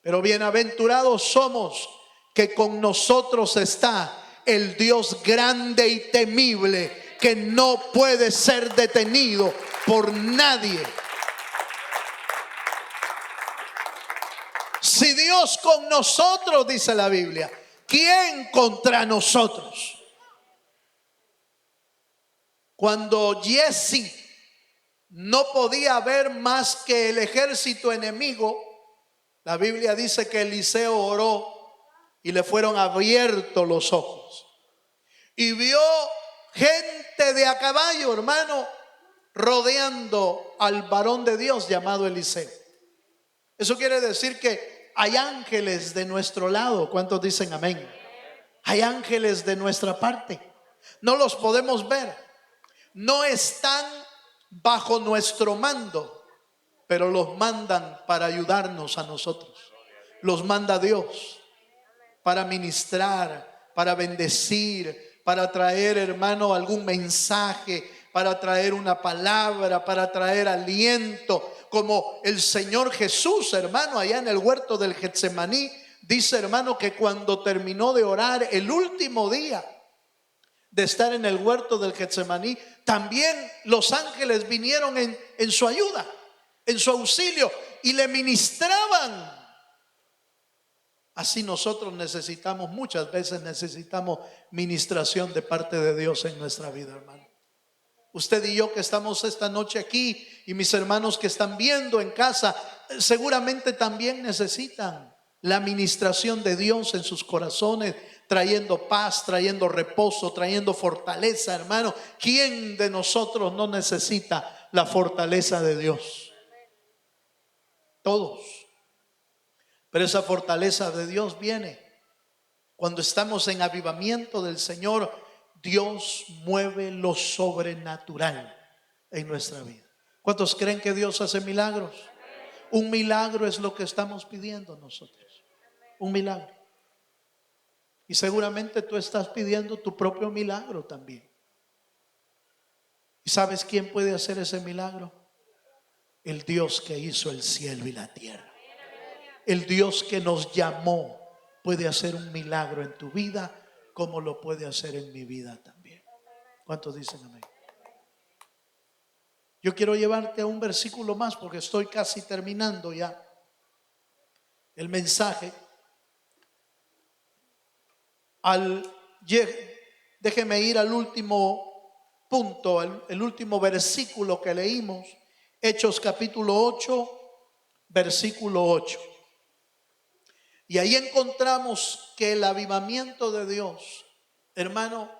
Pero bienaventurados somos que con nosotros está el Dios grande y temible, que no puede ser detenido por nadie. Si Dios con nosotros, dice la Biblia, ¿quién contra nosotros? Cuando Giezi no podía ver más que el ejército enemigo, la Biblia dice que Eliseo oró y le fueron abiertos los ojos. Y vio gente de a caballo, hermano, rodeando al varón de Dios llamado Eliseo. Eso quiere decir que hay ángeles de nuestro lado. ¿Cuántos dicen amén? Hay ángeles de nuestra parte. No los podemos ver. No están bajo nuestro mando, pero los mandan para ayudarnos a nosotros. Los manda Dios para ministrar, para bendecir, para traer, hermano, algún mensaje, para traer una palabra, para traer aliento. Como el Señor Jesús, hermano, allá en el huerto del Getsemaní, dice, hermano, que cuando terminó de orar el último día de estar en el huerto del Getsemaní, también los ángeles vinieron en su ayuda, en su auxilio, y le ministraban. Así nosotros muchas veces necesitamos ministración de parte de Dios en nuestra vida, hermano. Usted y yo que estamos esta noche aquí, y mis hermanos que están viendo en casa, seguramente también necesitan la ministración de Dios en sus corazones, trayendo paz, trayendo reposo, trayendo fortaleza, hermano. ¿Quién de nosotros no necesita la fortaleza de Dios? Todos. Pero esa fortaleza de Dios viene cuando estamos en avivamiento del Señor. Dios mueve lo sobrenatural en nuestra vida. ¿Cuántos creen que Dios hace milagros? Un milagro es lo que estamos pidiendo nosotros. Un milagro. Y seguramente tú estás pidiendo tu propio milagro también. ¿Y sabes quién puede hacer ese milagro? El Dios que hizo el cielo y la tierra. El Dios que nos llamó puede hacer un milagro en tu vida, como lo puede hacer en mi vida también. ¿Cuántos dicen amén? Yo quiero llevarte a un versículo más porque estoy casi terminando ya el mensaje. Déjeme ir al último punto, el último versículo que leímos, Hechos capítulo 8, versículo 8. Y ahí encontramos que el avivamiento de Dios, hermano,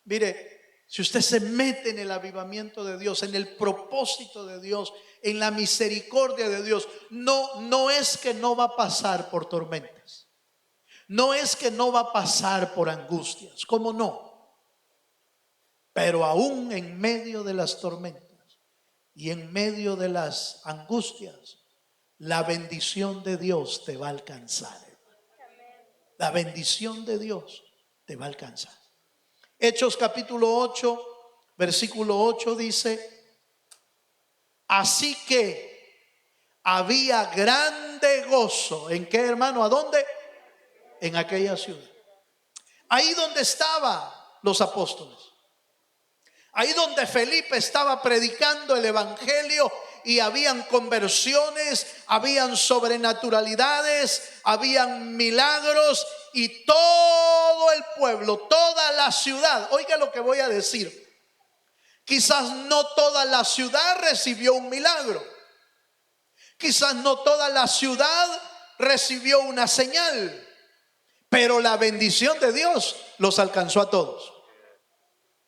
mire, si usted se mete en el avivamiento de Dios, en el propósito de Dios, en la misericordia de Dios, no es que no va a pasar por tormentas, no es que no va a pasar por angustias, ¿cómo no? Pero aún en medio de las tormentas y en medio de las angustias, la bendición de Dios te va a alcanzar. La bendición de Dios te va a alcanzar. Hechos capítulo 8, versículo 8 dice: así que había grande gozo. ¿En qué, hermano? ¿A dónde? En aquella ciudad. Ahí donde estaban los apóstoles. Ahí donde Felipe estaba predicando el evangelio, y habían conversiones, habían sobrenaturalidades, habían milagros, y todo el pueblo, toda la ciudad, oiga lo que voy a decir, quizás no toda la ciudad recibió un milagro, quizás no toda la ciudad recibió una señal, pero la bendición de Dios los alcanzó a todos.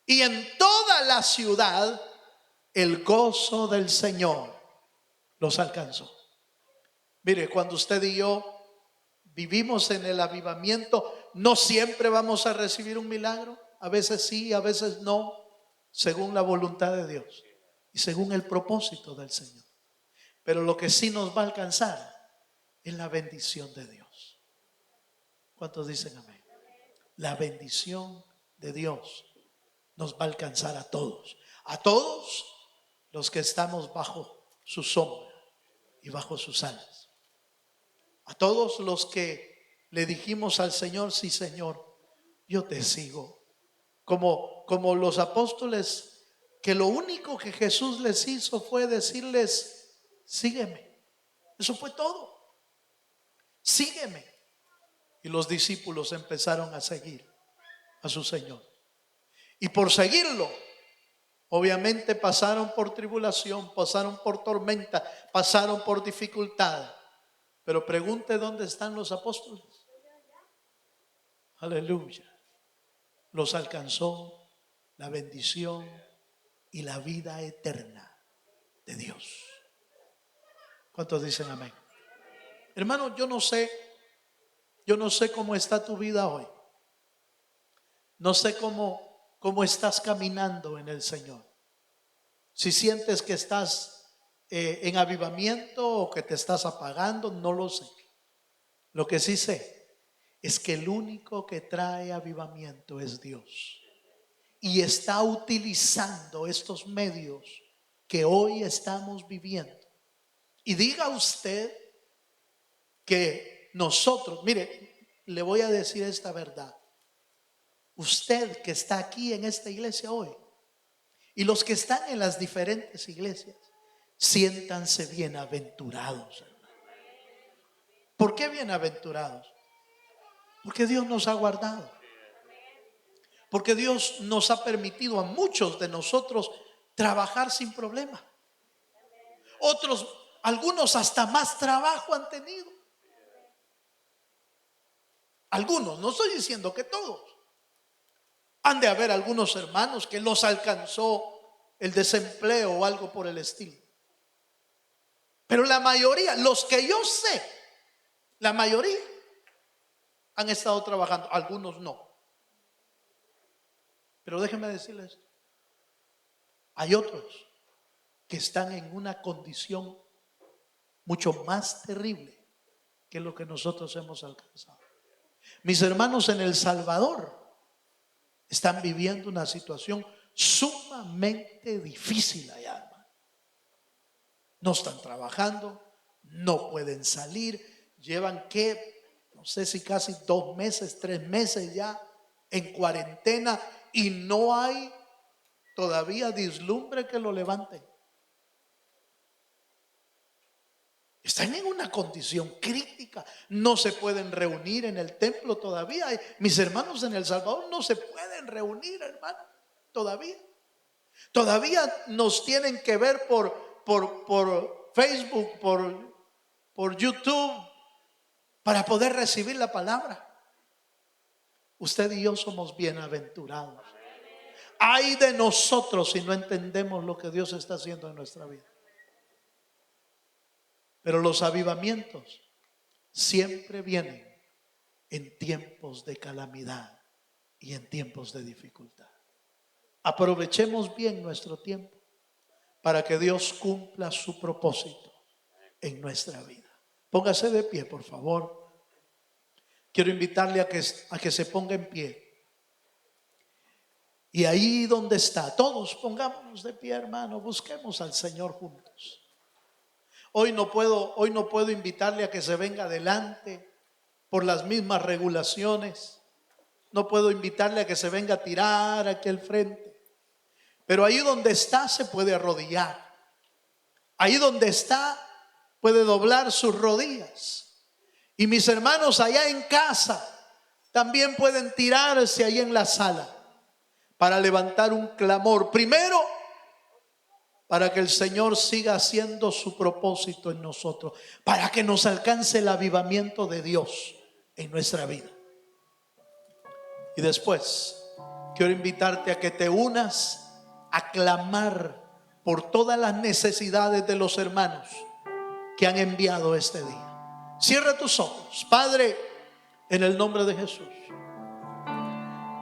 Y en toda la ciudad el gozo del Señor los alcanzó. Mire, cuando usted y yo vivimos en el avivamiento, no siempre vamos a recibir un milagro. A veces sí, a veces no, según la voluntad de Dios y según el propósito del Señor. Pero lo que sí nos va a alcanzar es la bendición de Dios. ¿Cuántos dicen amén? La bendición de Dios nos va a alcanzar a todos los que estamos bajo su sombra y bajo sus alas. A todos los que le dijimos al Señor, sí Señor, yo te sigo. Como los apóstoles, que lo único que Jesús les hizo fue decirles, sígueme. Eso fue todo. Sígueme. Y los discípulos empezaron a seguir a su Señor. Y por seguirlo, obviamente pasaron por tribulación, pasaron por tormenta, pasaron por dificultad. Pero pregunte dónde están los apóstoles. Aleluya. Los alcanzó la bendición y la vida eterna de Dios. ¿Cuántos dicen amén? Hermano, yo no sé cómo está tu vida hoy. No sé cómo estás caminando en el Señor. Si sientes que estás en avivamiento o que te estás apagando, no lo sé. Lo que sí sé es que el único que trae avivamiento es Dios. Y está utilizando estos medios que hoy estamos viviendo. Y diga usted que nosotros, mire, le voy a decir esta verdad. Usted que está aquí en esta iglesia hoy y los que están en las diferentes iglesias, siéntanse bienaventurados. ¿Por qué bienaventurados? Porque Dios nos ha guardado. Porque Dios nos ha permitido a muchos de nosotros trabajar sin problema. Algunos hasta más trabajo han tenido. Algunos, no estoy diciendo que todos. Han de haber algunos hermanos que los alcanzó el desempleo o algo por el estilo. Pero la mayoría, los que yo sé, la mayoría han estado trabajando, algunos no. Pero déjenme decirles, hay otros que están en una condición mucho más terrible que lo que nosotros hemos alcanzado. Mis hermanos en El Salvador están viviendo una situación sumamente difícil allá, hermano. No están trabajando, no pueden salir, llevan no sé si casi 2 meses, 3 meses ya en cuarentena y no hay todavía vislumbre que lo levanten. Están en una condición crítica, no se pueden reunir en el templo todavía. Mis hermanos en El Salvador no se pueden reunir, hermano, todavía. Todavía nos tienen que ver por Facebook, por YouTube, para poder recibir la palabra. Usted y yo somos bienaventurados. Ay de nosotros si no entendemos lo que Dios está haciendo en nuestra vida. Pero los avivamientos siempre vienen en tiempos de calamidad y en tiempos de dificultad. Aprovechemos bien nuestro tiempo para que Dios cumpla su propósito en nuestra vida. Póngase de pie, por favor. Quiero invitarle a que se ponga en pie. Y ahí donde está, todos pongámonos de pie, hermano. Busquemos al Señor juntos. Hoy no puedo invitarle a que se venga adelante por las mismas regulaciones. No puedo invitarle a que se venga a tirar aquí al frente. Pero ahí donde está se puede arrodillar. Ahí donde está puede doblar sus rodillas. Y mis hermanos allá en casa también pueden tirarse ahí en la sala para levantar un clamor. Primero, para que el Señor siga haciendo su propósito en nosotros, para que nos alcance el avivamiento de Dios en nuestra vida. Y después, quiero invitarte a que te unas a clamar por todas las necesidades de los hermanos que han enviado este día. Cierra tus ojos. Padre, en el nombre de Jesús,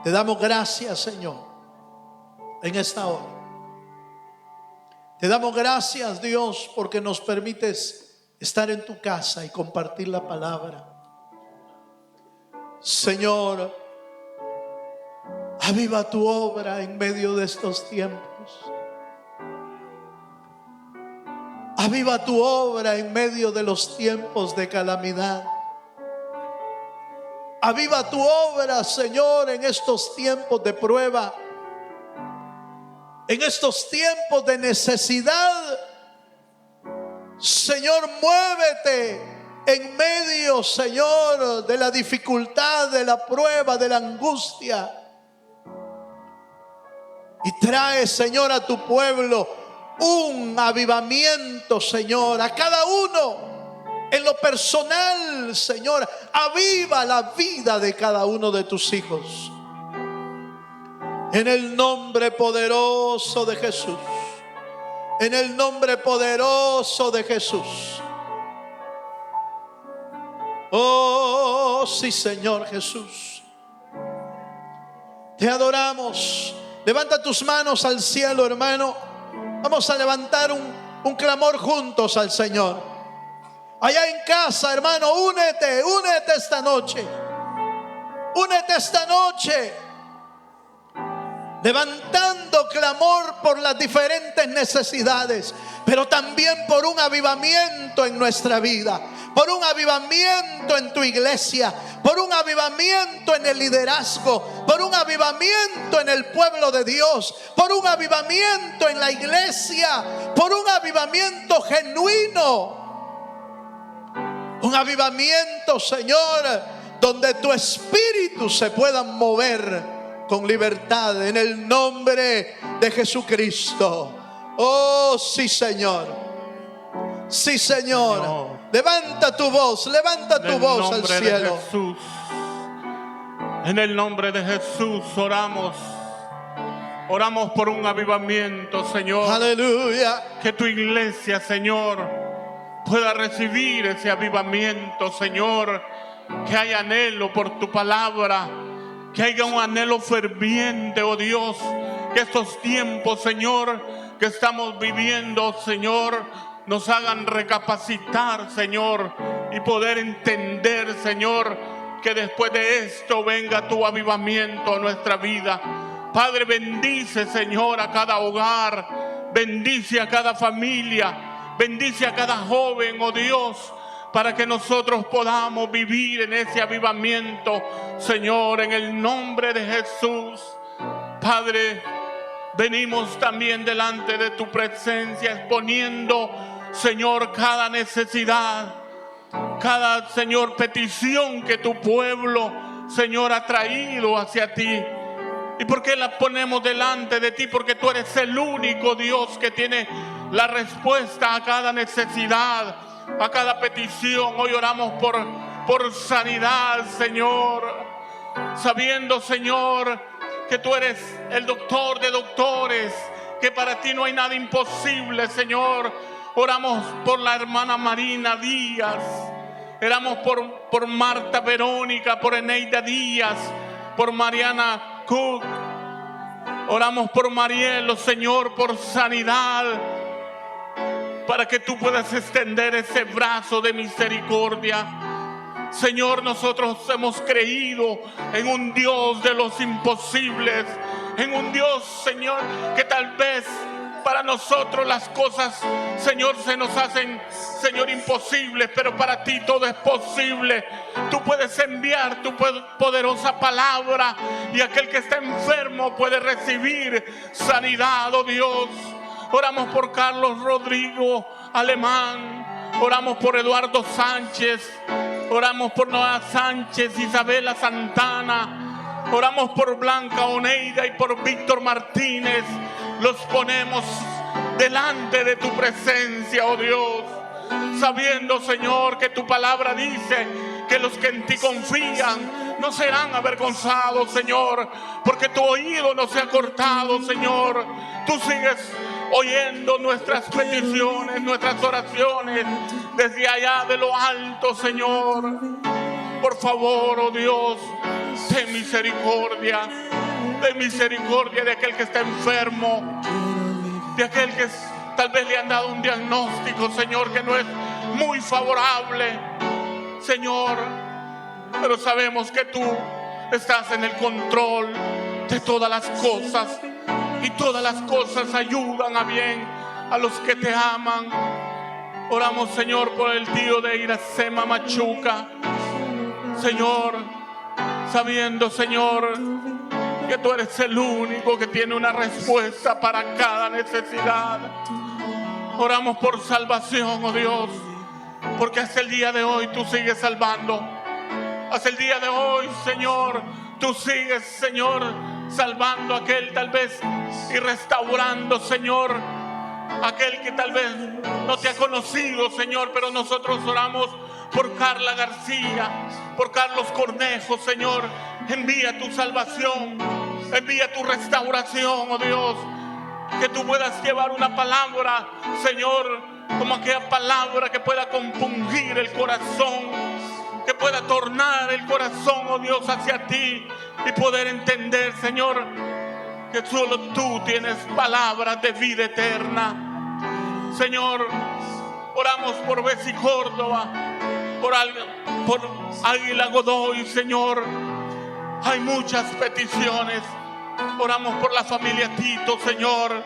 te damos gracias, Señor, en esta hora. Te damos gracias, Dios, porque nos permites estar en tu casa y compartir la palabra. Señor, aviva tu obra en medio de estos tiempos. Aviva tu obra en medio de los tiempos de calamidad. Aviva tu obra, Señor, en estos tiempos de prueba, en estos tiempos de necesidad. Señor, muévete en medio, Señor, de la dificultad, de la prueba, de la angustia. Y trae, Señor, a tu pueblo un avivamiento, Señor, a cada uno. En lo personal, Señor, aviva la vida de cada uno de tus hijos. En el nombre poderoso de Jesús. En el nombre poderoso de Jesús. Oh, sí, Señor Jesús. Te adoramos. Levanta tus manos al cielo, hermano. Vamos a levantar un clamor juntos al Señor. Allá en casa, hermano, únete esta noche. Únete esta noche. Levantando clamor por las diferentes necesidades, pero también por un avivamiento en nuestra vida, por un avivamiento en tu iglesia, por un avivamiento en el liderazgo, por un avivamiento en el pueblo de Dios, por un avivamiento en la iglesia, por un avivamiento genuino. Un avivamiento, Señor, donde tu espíritu se pueda mover con libertad en el nombre de Jesucristo. Oh, sí, Señor. Sí, Señor. Señor. Levanta tu voz al cielo. Jesús. En el nombre de Jesús oramos. Oramos por un avivamiento, Señor. Aleluya. Que tu iglesia, Señor, pueda recibir ese avivamiento, Señor. Que haya anhelo por tu palabra. Que haya un anhelo ferviente, oh Dios. Que estos tiempos, Señor, que estamos viviendo, Señor, nos hagan recapacitar, Señor, y poder entender, Señor, que después de esto venga tu avivamiento a nuestra vida. Padre, bendice, Señor, a cada hogar. Bendice a cada familia. Bendice a cada joven, oh Dios, para que nosotros podamos vivir en ese avivamiento, Señor, en el nombre de Jesús. Padre, venimos también delante de tu presencia, exponiendo, Señor, cada necesidad, cada, Señor, petición que tu pueblo, Señor, ha traído hacia ti. ¿Y por qué la ponemos delante de ti? Porque tú eres el único Dios que tiene la respuesta a cada necesidad, a cada petición. Hoy oramos por sanidad, Señor, sabiendo, Señor, que tú eres el doctor de doctores, que para ti no hay nada imposible, Señor. Oramos por la hermana Marina Díaz, oramos por Marta Verónica, por Eneida Díaz, por Mariana Cook. Oramos por Marielo, Señor, por sanidad, para que tú puedas extender ese brazo de misericordia. Señor, nosotros hemos creído en un Dios de los imposibles, en un Dios, Señor, que tal vez para nosotros las cosas, Señor, se nos hacen, Señor, imposibles, pero para ti todo es posible. Tú puedes enviar tu poderosa palabra y aquel que está enfermo puede recibir sanidad, oh Dios. Oramos por Carlos Rodrigo Alemán, oramos por Eduardo Sánchez, oramos por Noah Sánchez, Isabela Santana, oramos por Blanca Oneida y por Víctor Martínez. Los ponemos delante de tu presencia, oh Dios, sabiendo, Señor, que tu palabra dice que los que en ti confían no serán avergonzados, Señor, porque tu oído no se ha cortado, Señor. Tú sigues oyendo nuestras peticiones, nuestras oraciones desde allá de lo alto, Señor. Por favor, oh Dios, ten misericordia de aquel que está enfermo, de aquel que tal vez le han dado un diagnóstico, Señor, que no es muy favorable, Señor, pero sabemos que tú estás en el control de todas las cosas, y todas las cosas ayudan a bien a los que te aman. Oramos, Señor, por el tío de Iracema Machuca. Señor, sabiendo, Señor, que tú eres el único que tiene una respuesta para cada necesidad. Oramos por salvación, oh Dios, porque hasta el día de hoy tú sigues salvando. Hasta el día de hoy, Señor, tú sigues, Señor, salvando a aquel tal vez y restaurando, Señor, aquel que tal vez no te ha conocido, Señor, pero nosotros oramos por Carla García, por Carlos Cornejo, Señor. Envía tu salvación, envía tu restauración, oh Dios. Que tú puedas llevar una palabra, Señor, como aquella palabra que pueda compungir el corazón, que pueda tornar el corazón, oh Dios, hacia ti y poder entender, Señor, que solo tú tienes palabras de vida eterna. Señor, oramos por Bessie Córdoba, por Águila Godoy, Señor. Hay muchas peticiones. Oramos por la familia Tito, Señor.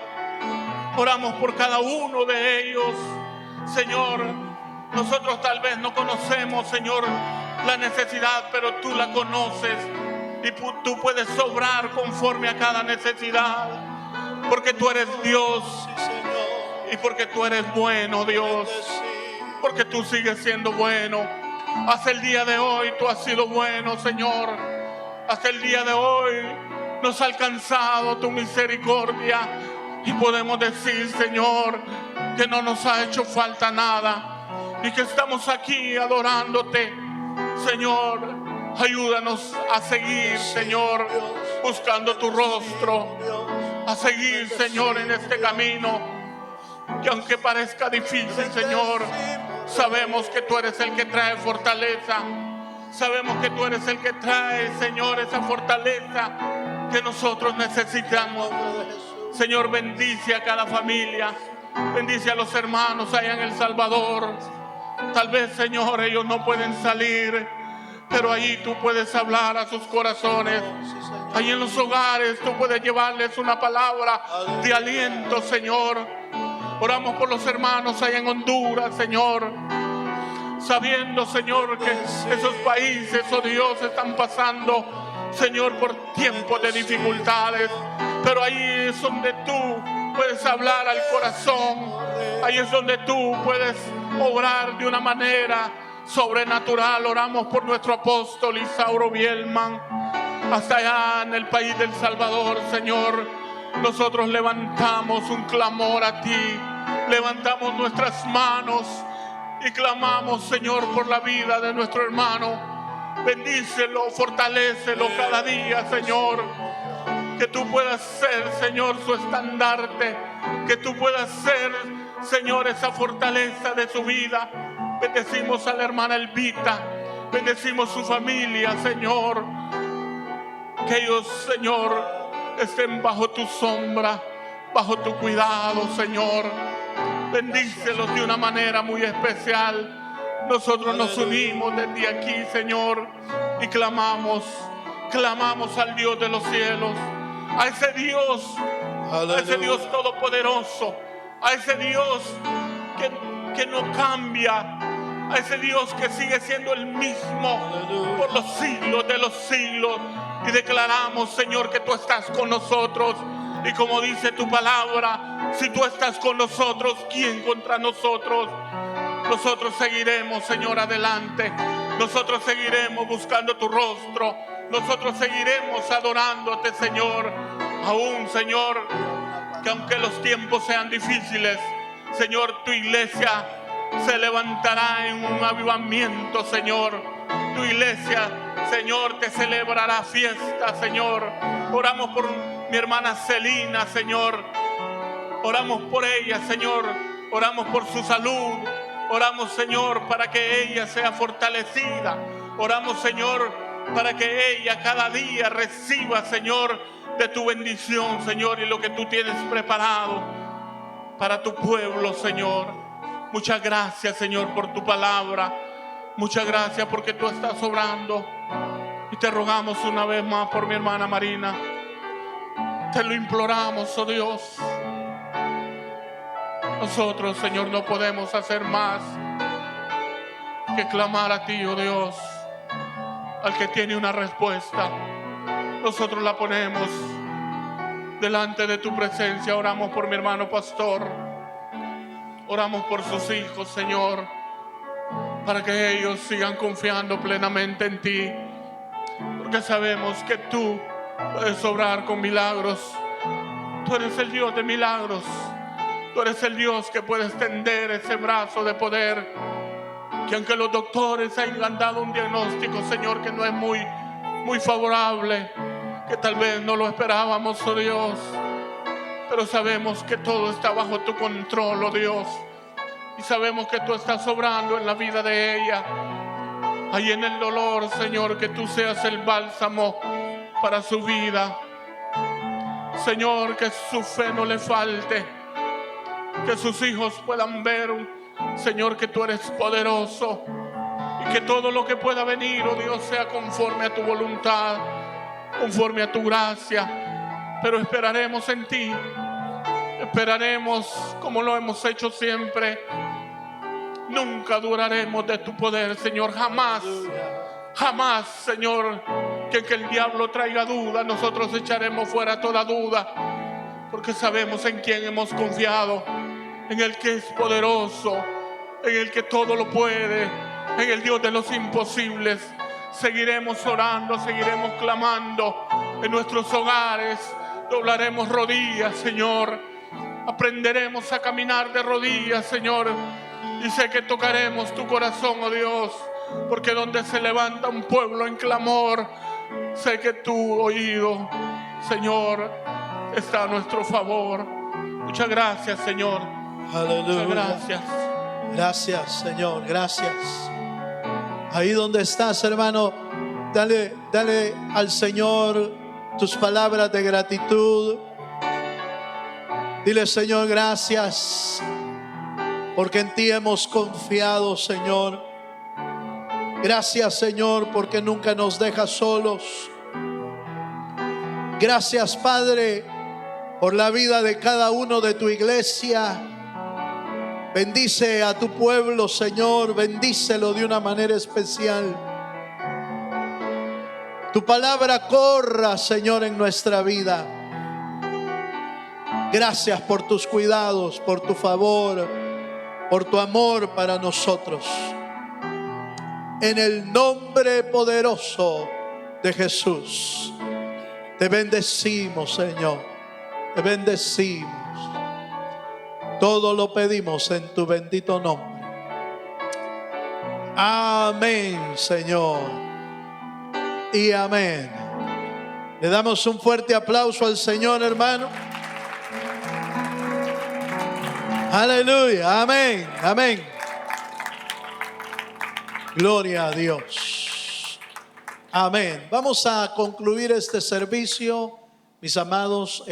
Oramos por cada uno de ellos, Señor. Nosotros tal vez no conocemos, Señor, la necesidad, pero tú la conoces y tú puedes obrar conforme a cada necesidad, porque tú eres Dios y porque tú eres bueno, Dios, porque tú sigues siendo bueno. Hasta el día de hoy tú has sido bueno, Señor. Hasta el día de hoy nos ha alcanzado tu misericordia y podemos decir, Señor, que no nos ha hecho falta nada y que estamos aquí adorándote. Señor, ayúdanos a seguir, Señor, buscando tu rostro, a seguir, Señor, en este camino, que aunque parezca difícil, Señor, sabemos que tú eres el que trae fortaleza. Sabemos que tú eres el que trae, Señor, esa fortaleza que nosotros necesitamos. Señor, bendice a cada familia, bendice a los hermanos allá en El Salvador. Tal vez, Señor, ellos no pueden salir, pero allí tú puedes hablar a sus corazones. Allí en los hogares tú puedes llevarles una palabra de aliento, Señor. Oramos por los hermanos allá en Honduras, Señor, sabiendo, Señor, que esos países, oh Dios, están pasando, Señor, por tiempos de dificultades, pero ahí es donde tú puedes hablar al corazón. Ahí es donde tú puedes obrar de una manera sobrenatural. Oramos por nuestro apóstol Isauro Bielman, hasta allá en el país del Salvador, Señor. Nosotros levantamos un clamor a ti, levantamos nuestras manos y clamamos, Señor, por la vida de nuestro hermano. Bendícelo, fortalécelo cada día, Señor. Que tú puedas ser, Señor, su estandarte. Que tú puedas ser, Señor, esa fortaleza de su vida. Bendecimos a la hermana Elvita. Bendecimos su familia, Señor. Que ellos, Señor, estén bajo tu sombra, bajo tu cuidado, Señor. Bendícelos de una manera muy especial. Nosotros nos unimos desde aquí, Señor, y clamamos al Dios de los cielos, a ese Dios todopoderoso, a ese Dios que no cambia, a ese Dios que sigue siendo el mismo por los siglos de los siglos. Y declaramos, Señor, que tú estás con nosotros. Y como dice tu palabra, si tú estás con nosotros, ¿quién contra nosotros? Nosotros seguiremos, Señor, adelante. Nosotros seguiremos buscando tu rostro. Nosotros seguiremos adorándote, Señor. Aún, Señor, que aunque los tiempos sean difíciles, Señor, tu iglesia se levantará en un avivamiento, Señor. Tu iglesia, Señor, te celebrará fiesta, Señor. Oramos por mi hermana Celina, Señor. Oramos por ella, Señor. Oramos por su salud. Oramos, Señor, para que ella sea fortalecida. Oramos, Señor, para que ella cada día reciba, Señor, de tu bendición, Señor, y lo que tú tienes preparado para tu pueblo, Señor. Muchas gracias, Señor, por tu palabra. Muchas gracias porque tú estás obrando. Y te rogamos una vez más por mi hermana Marina. Te lo imploramos, oh Dios. Nosotros, Señor, no podemos hacer más que clamar a ti, oh Dios. al que tiene una respuesta. Nosotros la ponemos delante de tu presencia. Oramos por mi hermano pastor. Oramos por sus hijos, Señor, para que ellos sigan confiando plenamente en ti, porque sabemos que tú puedes obrar con milagros. Tú eres el Dios de milagros. Tú eres el Dios que puede extender ese brazo de poder, que aunque los doctores hayan dado un diagnóstico, Señor, que no es muy favorable, que tal vez no lo esperábamos, oh Dios, pero sabemos que todo está bajo tu control, oh Dios, y sabemos que tú estás obrando en la vida de ella. Ahí en el dolor, Señor, que tú seas el bálsamo para su vida. Señor, que su fe no le falte, que sus hijos puedan ver, Señor, que tú eres poderoso, y que todo lo que pueda venir, oh Dios, sea conforme a tu voluntad, conforme a tu gracia. Pero esperaremos en ti, esperaremos como lo hemos hecho siempre. Nunca duraremos de tu poder, Señor, jamás, jamás, Señor, que el diablo traiga duda, nosotros echaremos fuera toda duda, porque sabemos en quién hemos confiado, en el que es poderoso, en el que todo lo puede, en el Dios de los imposibles. Seguiremos orando, seguiremos clamando en nuestros hogares, doblaremos rodillas, Señor, aprenderemos a caminar de rodillas, Señor, y sé que tocaremos tu corazón, oh Dios, porque donde se levanta un pueblo en clamor, sé que tu oído, Señor, está a nuestro favor. Muchas gracias, Señor. Aleluya. Muchas gracias. Gracias, Señor, gracias. Ahí donde estás, hermano, dale al Señor tus palabras de gratitud. Dile, Señor, gracias, porque en ti hemos confiado, Señor. Gracias, Señor, porque nunca nos dejas solos. Gracias, Padre, por la vida de cada uno de tu iglesia. Bendice a tu pueblo, Señor, bendícelo de una manera especial. Tu palabra corra, Señor, en nuestra vida. Gracias por tus cuidados, por tu favor, por tu amor para nosotros. En el nombre poderoso de Jesús, te bendecimos, Señor, te bendecimos. Todo lo pedimos en tu bendito nombre. Amén, Señor. Y amén. Le damos un fuerte aplauso al Señor, hermano. Aleluya, amén, amén. Gloria a Dios. Amén. Vamos a concluir este servicio, mis amados.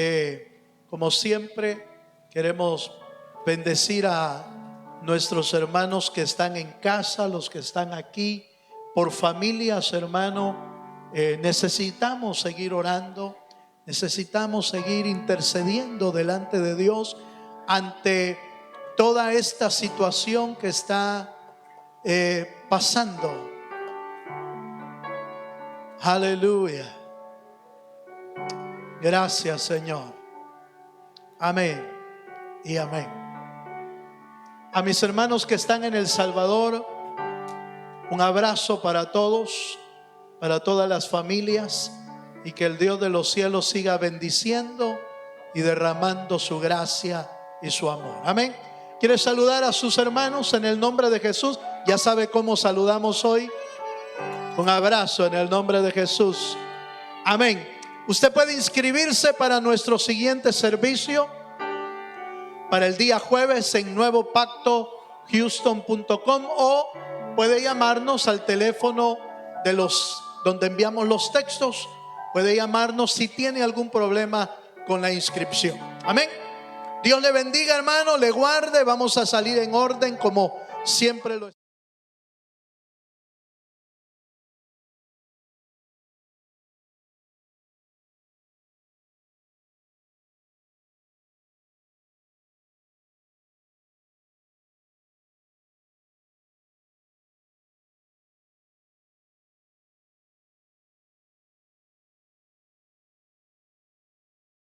Como siempre, queremos bendecir a nuestros hermanos que están en casa, los que están aquí, por familias, hermano. Necesitamos seguir orando, necesitamos seguir intercediendo delante de Dios ante toda esta situación que está pasando. Aleluya. Gracias, Señor. Amén y amén. A mis hermanos que están en El Salvador, un abrazo para todos, para todas las familias, y que el Dios de los cielos siga bendiciendo y derramando su gracia y su amor. Amén. ¿Quiere saludar a sus hermanos en el nombre de Jesús? Ya sabe cómo saludamos hoy. Un abrazo en el nombre de Jesús. Amén. Usted puede inscribirse para nuestro siguiente servicio, para el día jueves en nuevopactohouston.com, o puede llamarnos al teléfono de donde enviamos los textos. Puede llamarnos si tiene algún problema con la inscripción. Amén. Dios le bendiga, hermano, le guarde. Vamos a salir en orden como siempre lo